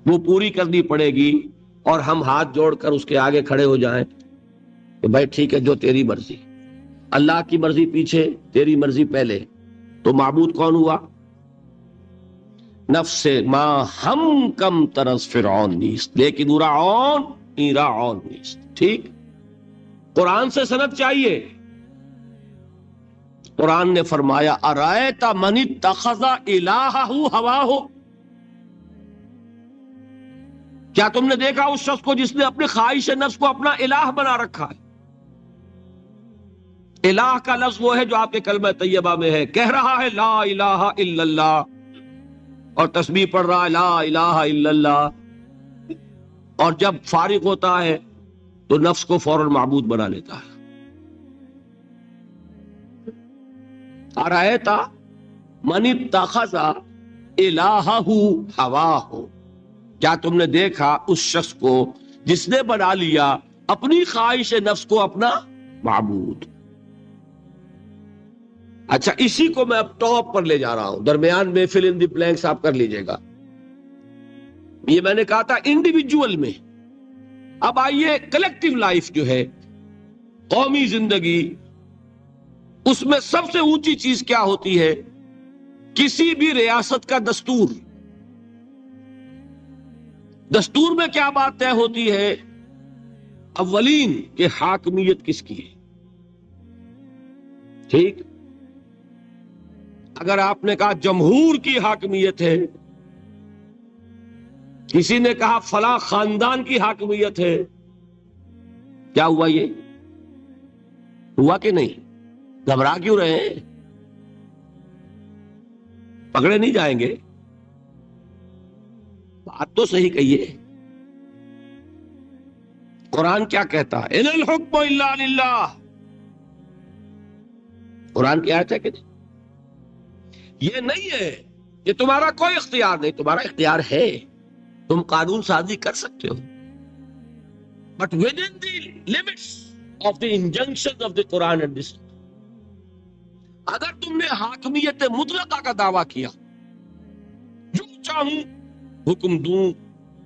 Speaker 1: وہ پوری کرنی پڑے گی. اور ہم ہاتھ جوڑ کر اس کے آگے کھڑے ہو جائیں کہ بھائی ٹھیک ہے جو تیری مرضی. اللہ کی مرضی پیچھے، تیری مرضی پہلے. تو معبود کون ہوا؟ نفس ما ہم کم ترس فرعون نیست، لیکن ارعون ایرعون نیست. ٹھیک. قرآن سے سند چاہیے. قرآن نے فرمایا ارائیت من اتخذ الہہ ہواہ، کیا تم نے دیکھا اس شخص کو جس نے اپنے خواہش نفس کو اپنا الہ بنا رکھا ہے؟ الہ کا لفظ وہ ہے جو آپ کے کلمہ طیبہ میں ہے. کہہ رہا ہے لا الہ الا اللہ اور تسبیح پڑھ رہا ہے لا الہ الا اللہ، اور جب فارغ ہوتا ہے تو نفس کو فوراً معبود بنا لیتا ہے. ارائیت من اتخذ الہہ ہواہ، کیا تم نے دیکھا اس شخص کو جس نے بنا لیا اپنی خواہش نفس کو اپنا معبود. اچھا اسی کو میں اب ٹاپ پر لے جا رہا ہوں، درمیان میں فل ان دی بلینکس آپ کر لیجئے گا. یہ میں نے کہا تھا انڈیویجول میں. اب آئیے کلیکٹیو لائف جو ہے، قومی زندگی، اس میں سب سے اونچی چیز کیا ہوتی ہے؟ کسی بھی ریاست کا دستور. دستور میں کیا بات طے ہوتی ہے؟ اولین کہ حاکمیت کس کی ہے. ٹھیک. اگر آپ نے کہا جمہور کی حاکمیت ہے، کسی نے کہا فلاں خاندان کی حاکمیت ہے، کیا ہوا؟ یہ ہوا کہ نہیں؟ گھبرا کیوں رہے ہیں؟ پکڑے نہیں جائیں گے. بات تو صحیح کہیے. قرآن کیا کہتا ہے؟ ان الحکم الا للہ. قرآن کی آیت ہے کہ نہیں؟ یہ نہیں ہے کہ تمہارا کوئی اختیار نہیں. تمہارا اختیار ہے، تم قانون سازی کر سکتے ہو، but with in the limits of the injunction of the Quran and this. اگر تم نے حاکمیت مطلقہ کا دعویٰ کیا، جو چاہوں حکم دوں،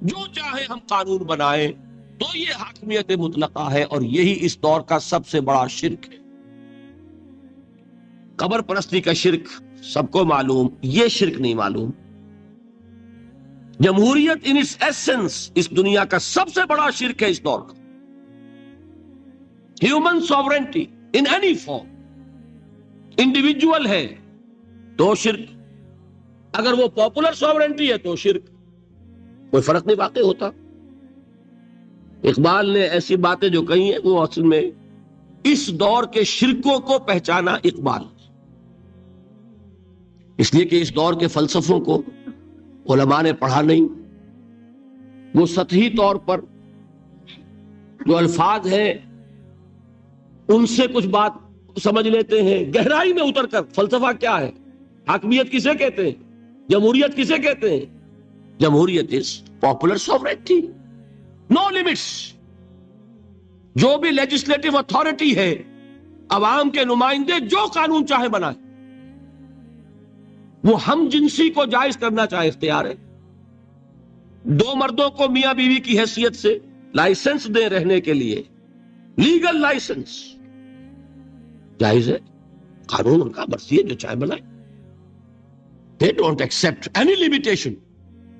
Speaker 1: جو چاہے ہم قانون بنائیں، تو یہ حاکمیت مطلقہ ہے. اور یہی اس دور کا سب سے بڑا شرک ہے. قبر پرستی کا شرک سب کو معلوم، یہ شرک نہیں معلوم. جمہوریت ان اٹس ایسنس اس دنیا کا سب سے بڑا شرک ہے اس دور کا. Human sovereignty in any form, individual ہے تو شرک، اگر وہ پاپولر سوورنٹی ہے تو شرک. کوئی فرق نہیں واقع ہوتا. اقبال نے ایسی باتیں جو کہی ہیں وہ اصل میں اس دور کے شرکوں کو پہچانا اقبال، اس لیے کہ اس دور کے فلسفوں کو علماء نے پڑھا نہیں. وہ سطحی طور پر جو الفاظ ہیں ان سے کچھ بات سمجھ لیتے ہیں. گہرائی میں اتر کر فلسفہ کیا ہے، حاکمیت کسے کہتے ہیں، جمہوریت کسے کہتے ہیں؟ جمہوریت is popular sovereignty, know limits. جو بھی لیجسلیٹو اتھارٹی ہے، عوام کے نمائندے جو قانون چاہے بنائے. وہ ہم جنسی کو جائز کرنا چاہے اختیار ہے. دو مردوں کو میاں بیوی کی حیثیت سے لائسنس دے رہنے کے لیے، لیگل لائسنس. جائز ہے، قانون ان کا، مرضی ہے، جو چاہے بنائے. They don't accept any limitation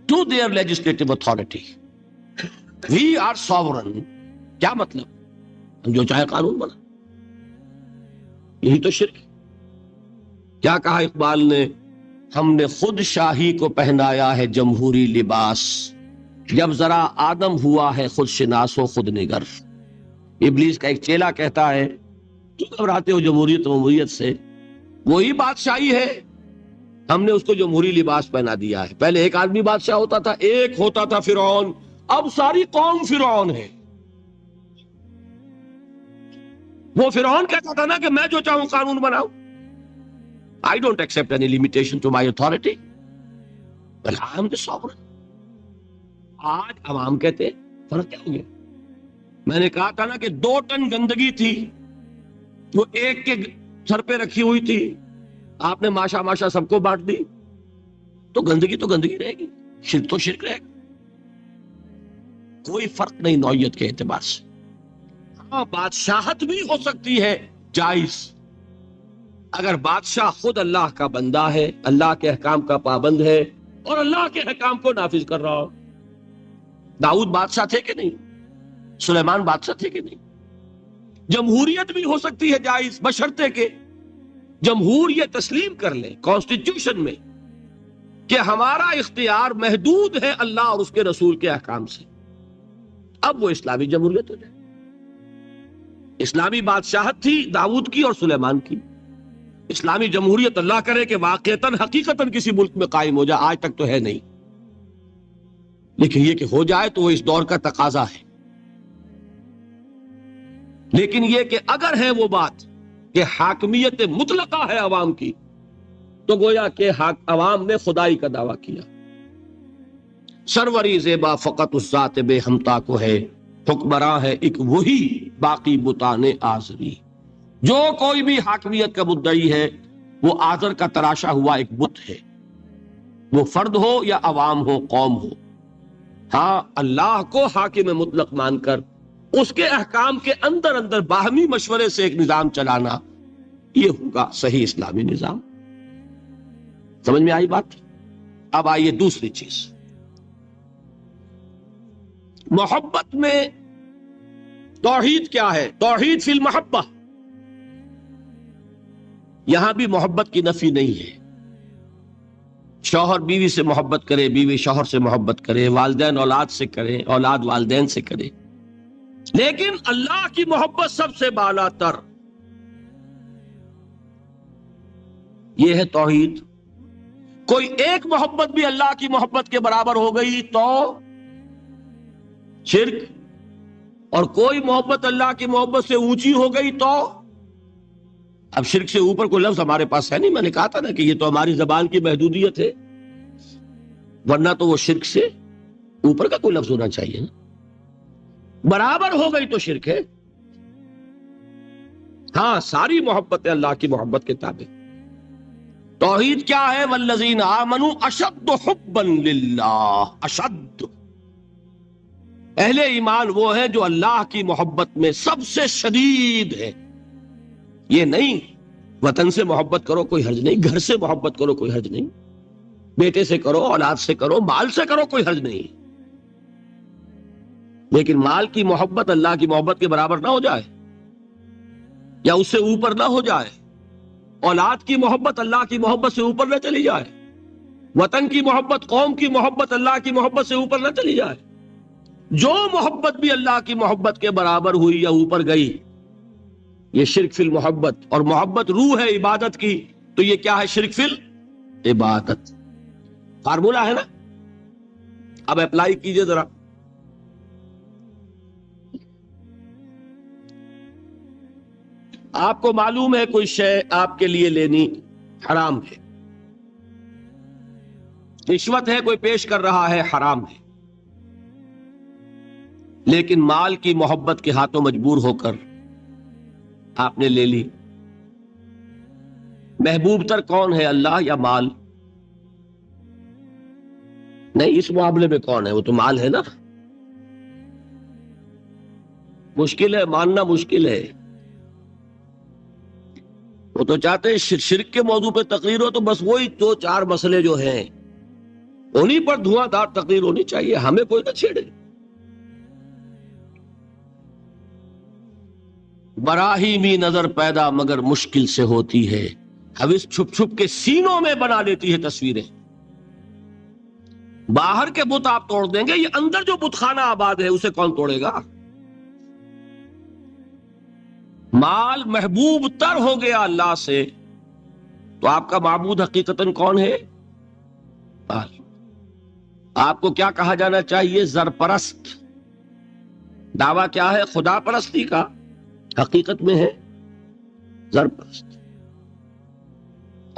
Speaker 1: to their legislative authority. We are sovereign. کیا مطلب؟ ہم جو چاہے قانون بنا. یہی تو شرک ہے. کیا کہا اقبال نے؟ ہم نے خود شاہی کو پہنایا ہے جمہوری لباس، جب ذرا آدم ہوا ہے خود شناس و خود نگر. ابلیس کا ایک چیلا کہتا ہے کیوں گھبراتے ہو جمہوریت و جمہوریت سے؟ وہی بادشاہی ہے، ہم نے اس کو جمہوری لباس پہنا دیا ہے. پہلے ایک آدمی بادشاہ ہوتا تھا، ایک ہوتا تھا فرعون، اب ساری قوم فرعون ہے. وہ فرعون کہتا تھا نا کہ میں جو چاہوں قانون بناؤں. I don't accept any limitation to my authority. But I am the sovereign. آج عوام کہتے ہیں، فرق کیا ہو گیا؟ میں نے کہا تھا نا کہ 2 ٹن گندگی تھی، وہ ایک کے سر پہ رکھی ہوئی تھی، آپ نے ماشا ماشا سب کو بانٹ دی، تو گندگی رہے گی، شرک تو شرک رہے گا. کوئی فرق نہیں نوعیت کے اعتبار سے. ہاں بادشاہت بھی ہو سکتی ہے جائز، اگر بادشاہ خود اللہ کا بندہ ہے، اللہ کے احکام کا پابند ہے اور اللہ کے احکام کو نافذ کر رہا ہو. داؤد بادشاہ تھے کہ نہیں؟ سلیمان بادشاہ تھے کہ نہیں؟ جمہوریت بھی ہو سکتی ہے جائز، بشرطے کہ جمہور یہ تسلیم کر لے کانسٹیٹیوشن میں کہ ہمارا اختیار محدود ہے اللہ اور اس کے رسول کے احکام سے. اب وہ اسلامی جمہوریت ہو جائے. اسلامی بادشاہت تھی داؤد کی اور سلیمان کی. اسلامی جمہوریت اللہ کرے کہ واقعتاً حقیقتاً کسی ملک میں قائم ہو جائے، آج تک تو ہے نہیں، لیکن یہ کہ ہو جائے تو وہ اس دور کا تقاضا ہے. لیکن یہ کہ اگر ہے وہ بات کہ حاکمیت مطلقہ ہے عوام کی، تو گویا کہ عوام نے خدائی کا دعویٰ کیا. سروری زیبا فقط اس ذات بے ہمتا کو ہے، حکمراں ہے ایک وہی باقی بتان آزری. جو کوئی بھی حاکمیت کا مدعی ہے وہ آزر کا تراشا ہوا ایک بت ہے، وہ فرد ہو یا عوام ہو، قوم ہو. ہاں اللہ کو حاکم مطلق مان کر اس کے احکام کے اندر باہمی مشورے سے ایک نظام چلانا، یہ ہوگا صحیح اسلامی نظام. سمجھ میں آئی بات؟ اب آئیے دوسری چیز، محبت میں توحید کیا ہے؟ توحید فی المحبہ. یہاں بھی محبت کی نفی نہیں ہے. شوہر بیوی سے محبت کرے، بیوی شوہر سے محبت کرے، والدین اولاد سے کرے، اولاد والدین سے کرے، لیکن اللہ کی محبت سب سے بالا تر. یہ ہے توحید. کوئی ایک محبت بھی اللہ کی محبت کے برابر ہو گئی تو شرک، اور کوئی محبت اللہ کی محبت سے اونچی ہو گئی تو اب شرک سے اوپر کوئی لفظ ہمارے پاس ہے نہیں. میں نے کہا تھا نا کہ یہ تو ہماری زبان کی محدودیت ہے، ورنہ تو وہ شرک سے اوپر کا کوئی لفظ ہونا چاہیے نا. برابر ہو گئی تو شرک ہے. ہاں ساری محبت اللہ کی محبت کے تابع. توحید کیا ہے؟ والذین آمنوا اشد حبا للہ. اشد، اہل ایمان وہ ہیں جو اللہ کی محبت میں سب سے شدید ہے. یہ نہیں وطن سے محبت کرو کوئی حرج نہیں، گھر سے محبت کرو کوئی حرج نہیں، بیٹے سے کرو، اولاد سے کرو، مال سے کرو، کوئی حرج نہیں، لیکن مال کی محبت اللہ کی محبت کے برابر نہ ہو جائے یا اس سے اوپر نہ ہو جائے. اولاد کی محبت اللہ کی محبت سے اوپر نہ چلی جائے. وطن کی محبت، قوم کی محبت اللہ کی محبت سے اوپر نہ چلی جائے. جو محبت بھی اللہ کی محبت کے برابر ہوئی یا اوپر گئی، یہ شرک فی المحبت. اور محبت روح ہے عبادت کی، تو یہ کیا ہے؟ شرک فی العبادت. فارمولا ہے نا. اب اپلائی کیجئے ذرا. آپ کو معلوم ہے کوئی شے آپ کے لیے لینی حرام ہے، رشوت ہے کوئی پیش کر رہا ہے، حرام ہے، لیکن مال کی محبت کے ہاتھوں مجبور ہو کر آپ نے لے لی. محبوب تر کون ہے، اللہ یا مال؟ نہیں، اس معاملے میں کون ہے؟ وہ تو مال ہے نا. مشکل ہے، ماننا مشکل ہے. وہ تو چاہتے ہیں شرک کے موضوع پہ تقریر ہو تو بس وہی 2-4 مسئلے جو ہیں انہی پر دھواں دار تقریر ہونی چاہیے، ہمیں کوئی نہ چھیڑے۔ براہیمی نظر پیدا مگر مشکل سے ہوتی ہے، حوث چھپ چھپ کے سینوں میں بنا لیتی ہے تصویریں۔ باہر کے بت آپ توڑ دیں گے، یہ اندر جو بت خانہ آباد ہے اسے کون توڑے گا؟ مال محبوب تر ہو گیا اللہ سے تو آپ کا معبود حقیقتاً کون ہے؟ مال۔ آپ کو کیا کہا جانا چاہیے؟ زرپرست۔ دعویٰ کیا ہے؟ خدا پرستی کا، حقیقت میں ہے زرپرست۔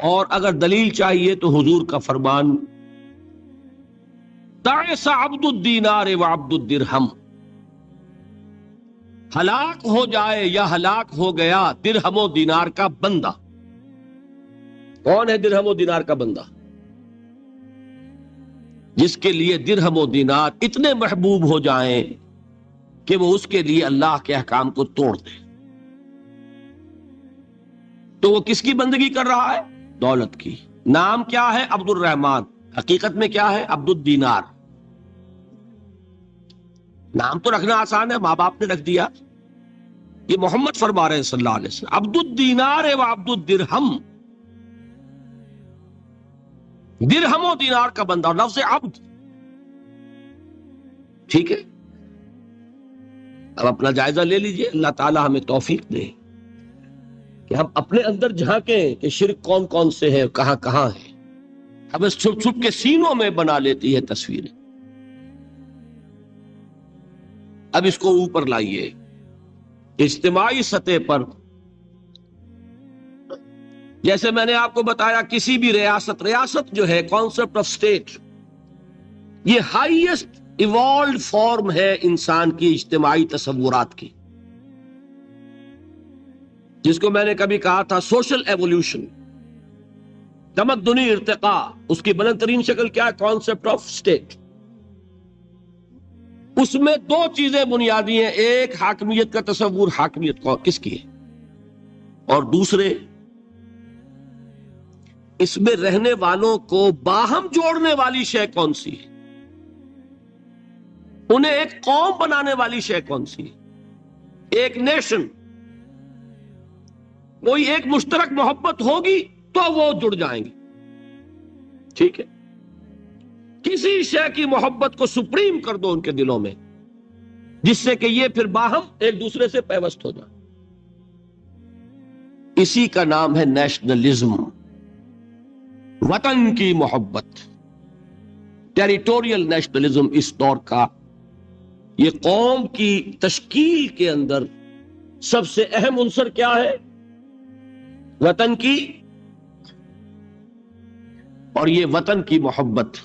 Speaker 1: اور اگر دلیل چاہیے تو حضور کا فرمان تعس عبد الدینار وعبد الدرہم، ہلاک ہو جائے یا ہلاک ہو گیا درہم و دینار کا بندہ۔ کون ہے درہم و دینار کا بندہ؟ جس کے لیے درہم و دینار اتنے محبوب ہو جائیں کہ وہ اس کے لیے اللہ کے احکام کو توڑ دے۔ تو وہ کس کی بندگی کر رہا ہے؟ دولت کی۔ نام کیا ہے؟ عبد الرحمن، حقیقت میں کیا ہے؟ عبد الدینار۔ نام تو رکھنا آسان ہے، ماں باپ نے رکھ دیا، یہ محمد فرما رہے ہیں صلی اللہ علیہ وسلم، عبد الدینار و عبد الدرہم، درہم و دینار کا بندہ، اور لفظ عبد۔ ٹھیک ہے، اب اپنا جائزہ لے لیجئے، اللہ تعالی ہمیں توفیق دے کہ ہم اپنے اندر جھانکیں کہ شرک کون کون سے ہے، کہاں کہاں ہے۔ اب اس چھپ چھپ کے سینوں میں بنا لیتی ہے تصویریں۔ اب اس کو اوپر لائیے، اجتماعی سطح پر، جیسے میں نے آپ کو بتایا کسی بھی ریاست جو ہے، کانسیپٹ آف اسٹیٹ، یہ ہائیسٹ ایوالوڈ فارم ہے انسان کی اجتماعی تصورات کی، جس کو میں نے کبھی کہا تھا سوشل ایوولوشن، تمدنی ارتقاء، اس کی بلند ترین شکل کیا ہے؟ Concept of state. اس میں 2 چیزیں بنیادی ہیں، ایک حاکمیت کا تصور، حاکمیت کس کی ہے، اور دوسرے اس میں رہنے والوں کو باہم جوڑنے والی شے کون سی ہے، انہیں ایک قوم بنانے والی شے کون سی ہے، ایک نیشن، کوئی ایک مشترک محبت ہوگی تو وہ جڑ جائیں گے۔ ٹھیک ہے، کسی شے کی محبت کو سپریم کر دو ان کے دلوں میں، جس سے کہ یہ پھر باہم ایک دوسرے سے پیوست ہو جائے، اسی کا نام ہے نیشنلزم، وطن کی محبت، ٹیریٹوریل نیشنلزم۔ اس دور کا یہ قوم کی تشکیل کے اندر سب سے اہم عنصر کیا ہے؟ وطن کی، اور یہ وطن کی محبت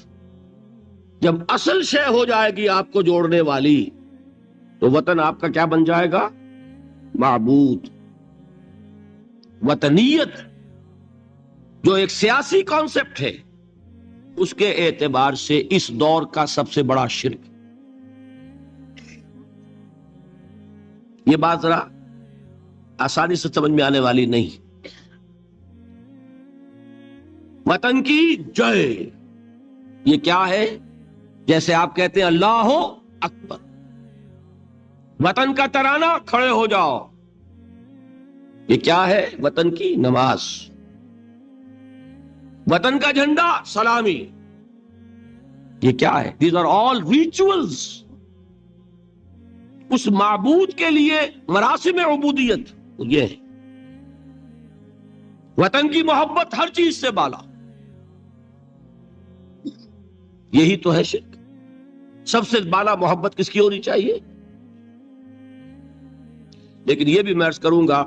Speaker 1: جب اصل شے ہو جائے گی آپ کو جوڑنے والی، تو وطن آپ کا کیا بن جائے گا؟ معبود۔ وطنیت جو ایک سیاسی کانسیپٹ ہے، اس کے اعتبار سے اس دور کا سب سے بڑا شرک۔ یہ بات ذرا آسانی سے سمجھ میں آنے والی نہیں۔ وطن کی جے، یہ کیا ہے؟ جیسے آپ کہتے ہیں اللہ اکبر، وطن کا ترانہ، کھڑے ہو جاؤ، یہ کیا ہے؟ وطن کی نماز، وطن کا جھنڈا، سلامی، یہ کیا ہے؟ These are all rituals۔ اس معبود کے لیے مراسم عبودیت یہ ہے۔ وطن کی محبت ہر چیز سے بالا، یہی تو ہے شرک۔ سب سے بالا محبت کس کی ہونی چاہیے؟ لیکن یہ بھی میں عرض کروں گا،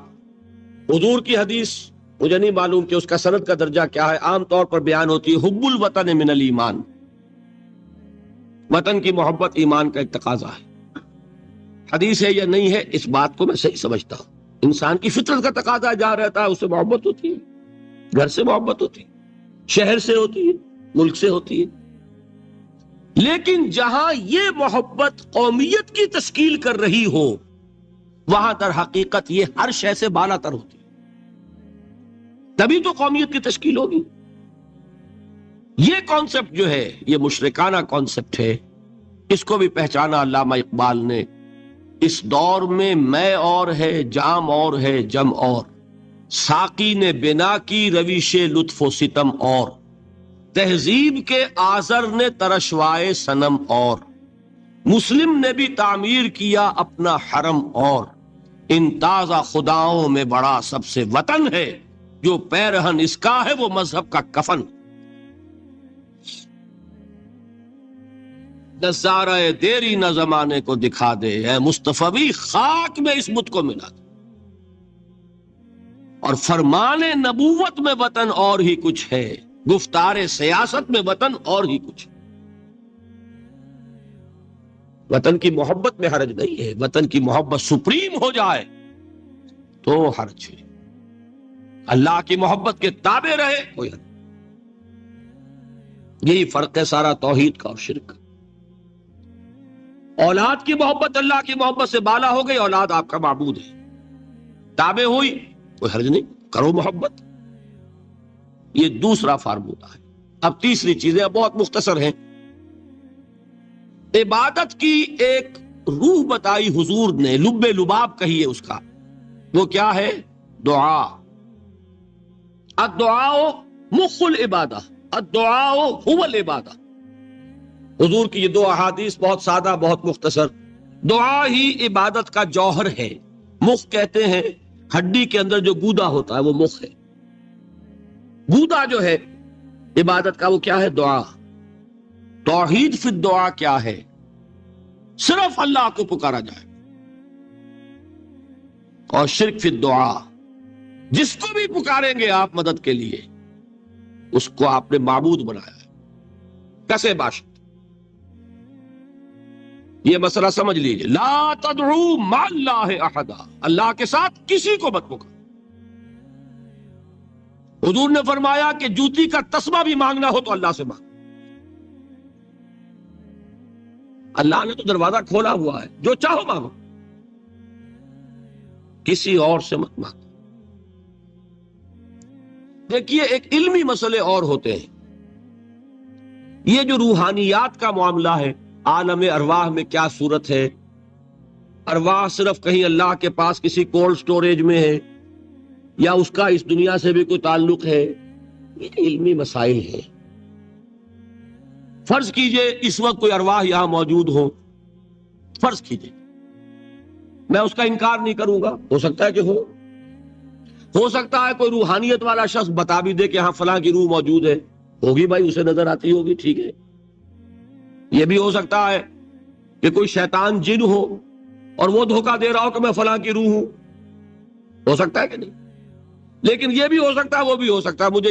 Speaker 1: حضور کی حدیث مجھے نہیں معلوم کہ اس کا سند کا درجہ کیا ہے، عام طور پر بیان ہوتی ہے حب الوطن من الایمان، وطن کی محبت ایمان کا ایک تقاضا ہے۔ حدیث ہے یا نہیں ہے، اس بات کو میں صحیح سمجھتا ہوں، انسان کی فطرت کا تقاضا جہاں رہتا ہے اس سے محبت ہوتی ہے، گھر سے محبت ہوتی ہے، شہر سے ہوتی ہے، ملک سے ہوتی ہے۔ لیکن جہاں یہ محبت قومیت کی تشکیل کر رہی ہو، وہاں در حقیقت یہ ہر شے سے بالا تر ہوتی ہے۔ تبھی تو قومیت کی تشکیل ہوگی. یہ کانسیپٹ جو ہے یہ مشرکانہ کانسیپٹ ہے. اس کو بھی پہچانا علامہ اقبال نے. اس دور میں میں اور ہے، جام اور ہے، جم اور، ساقی نے بنا کی رویش لطف و ستم اور، تہذیب کے آزر نے ترشوائے صنم اور، مسلم نے بھی تعمیر کیا اپنا حرم اور، ان تازہ خداؤں میں بڑا سب سے وطن ہے، جو پیرہن اس کا ہے وہ مذہب کا کفن. نظارہ دیری نہ زمانے کو دکھا دے، اے مصطفی خاک میں اس بت کو ملا دے. اور فرمان نبوت میں وطن اور ہی کچھ ہے، گفتار سیاست میں وطن اور ہی کچھ. وطن کی محبت میں حرج نہیں ہے، وطن کی محبت سپریم ہو جائے تو حرج ہے. اللہ کی محبت کے تابع رہے کوئی حرج. یہی فرق ہے سارا توحید کا اور شرک. اولاد کی محبت اللہ کی محبت سے بالا ہو گئی، اولاد آپ کا معبود ہے. تابع ہوئی کوئی حرج نہیں، کرو محبت. یہ دوسرا فارمولہ ہے. اب تیسری چیزیں بہت مختصر ہیں. عبادت کی ایک روح بتائی حضور نے، لب لباب کہیے اس کا. وہ کیا ہے؟ دعا. الدعاء مخ العبادہ، الدعاء هو العبادہ. حضور کی یہ دو احادیث بہت سادہ، بہت مختصر. دعا ہی عبادت کا جوہر ہے. مخ کہتے ہیں ہڈی کے اندر جو گودا ہوتا ہے وہ مخ ہے. گودا جو ہے عبادت کا وہ کیا ہے؟ دعا. توحید فی الدعا کیا ہے؟ صرف اللہ کو پکارا جائے. اور شرک فی الدعا، جس کو بھی پکاریں گے آپ مدد کے لیے اس کو آپ نے معبود بنایا ہے. کسے باشد. یہ مسئلہ سمجھ لیجئے. لا تدعو مع اللہ احدا، اللہ کے ساتھ کسی کو مت پکار. حضور نے فرمایا کہ جوتی کا تسمہ بھی مانگنا ہو تو اللہ سے مانگ. اللہ نے تو دروازہ کھولا ہوا ہے، جو چاہو مانگو، کسی اور سے مت مانگو. دیکھیے ایک علمی مسئلے اور ہوتے ہیں. یہ جو روحانیات کا معاملہ ہے، عالم ارواح میں کیا صورت ہے، ارواح صرف کہیں اللہ کے پاس کسی کولڈ سٹوریج میں ہے یا اس کا اس دنیا سے بھی کوئی تعلق ہے، یہ علمی مسائل ہیں. فرض کیجئے اس وقت کوئی ارواح یہاں موجود ہو، فرض کیجئے، میں اس کا انکار نہیں کروں گا. ہو سکتا ہے کہ ہو سکتا ہے کوئی روحانیت والا شخص بتا بھی دے کہ ہاں فلاں کی روح موجود ہے. ہوگی بھائی، اسے نظر آتی ہوگی، ٹھیک ہے. یہ بھی ہو سکتا ہے کہ کوئی شیطان جن ہو اور وہ دھوکہ دے رہا ہو کہ میں فلاں کی روح ہوں. ہو سکتا ہے کہ نہیں؟ لیکن یہ بھی ہو سکتا ہے، وہ بھی ہو سکتا ہے. مجھے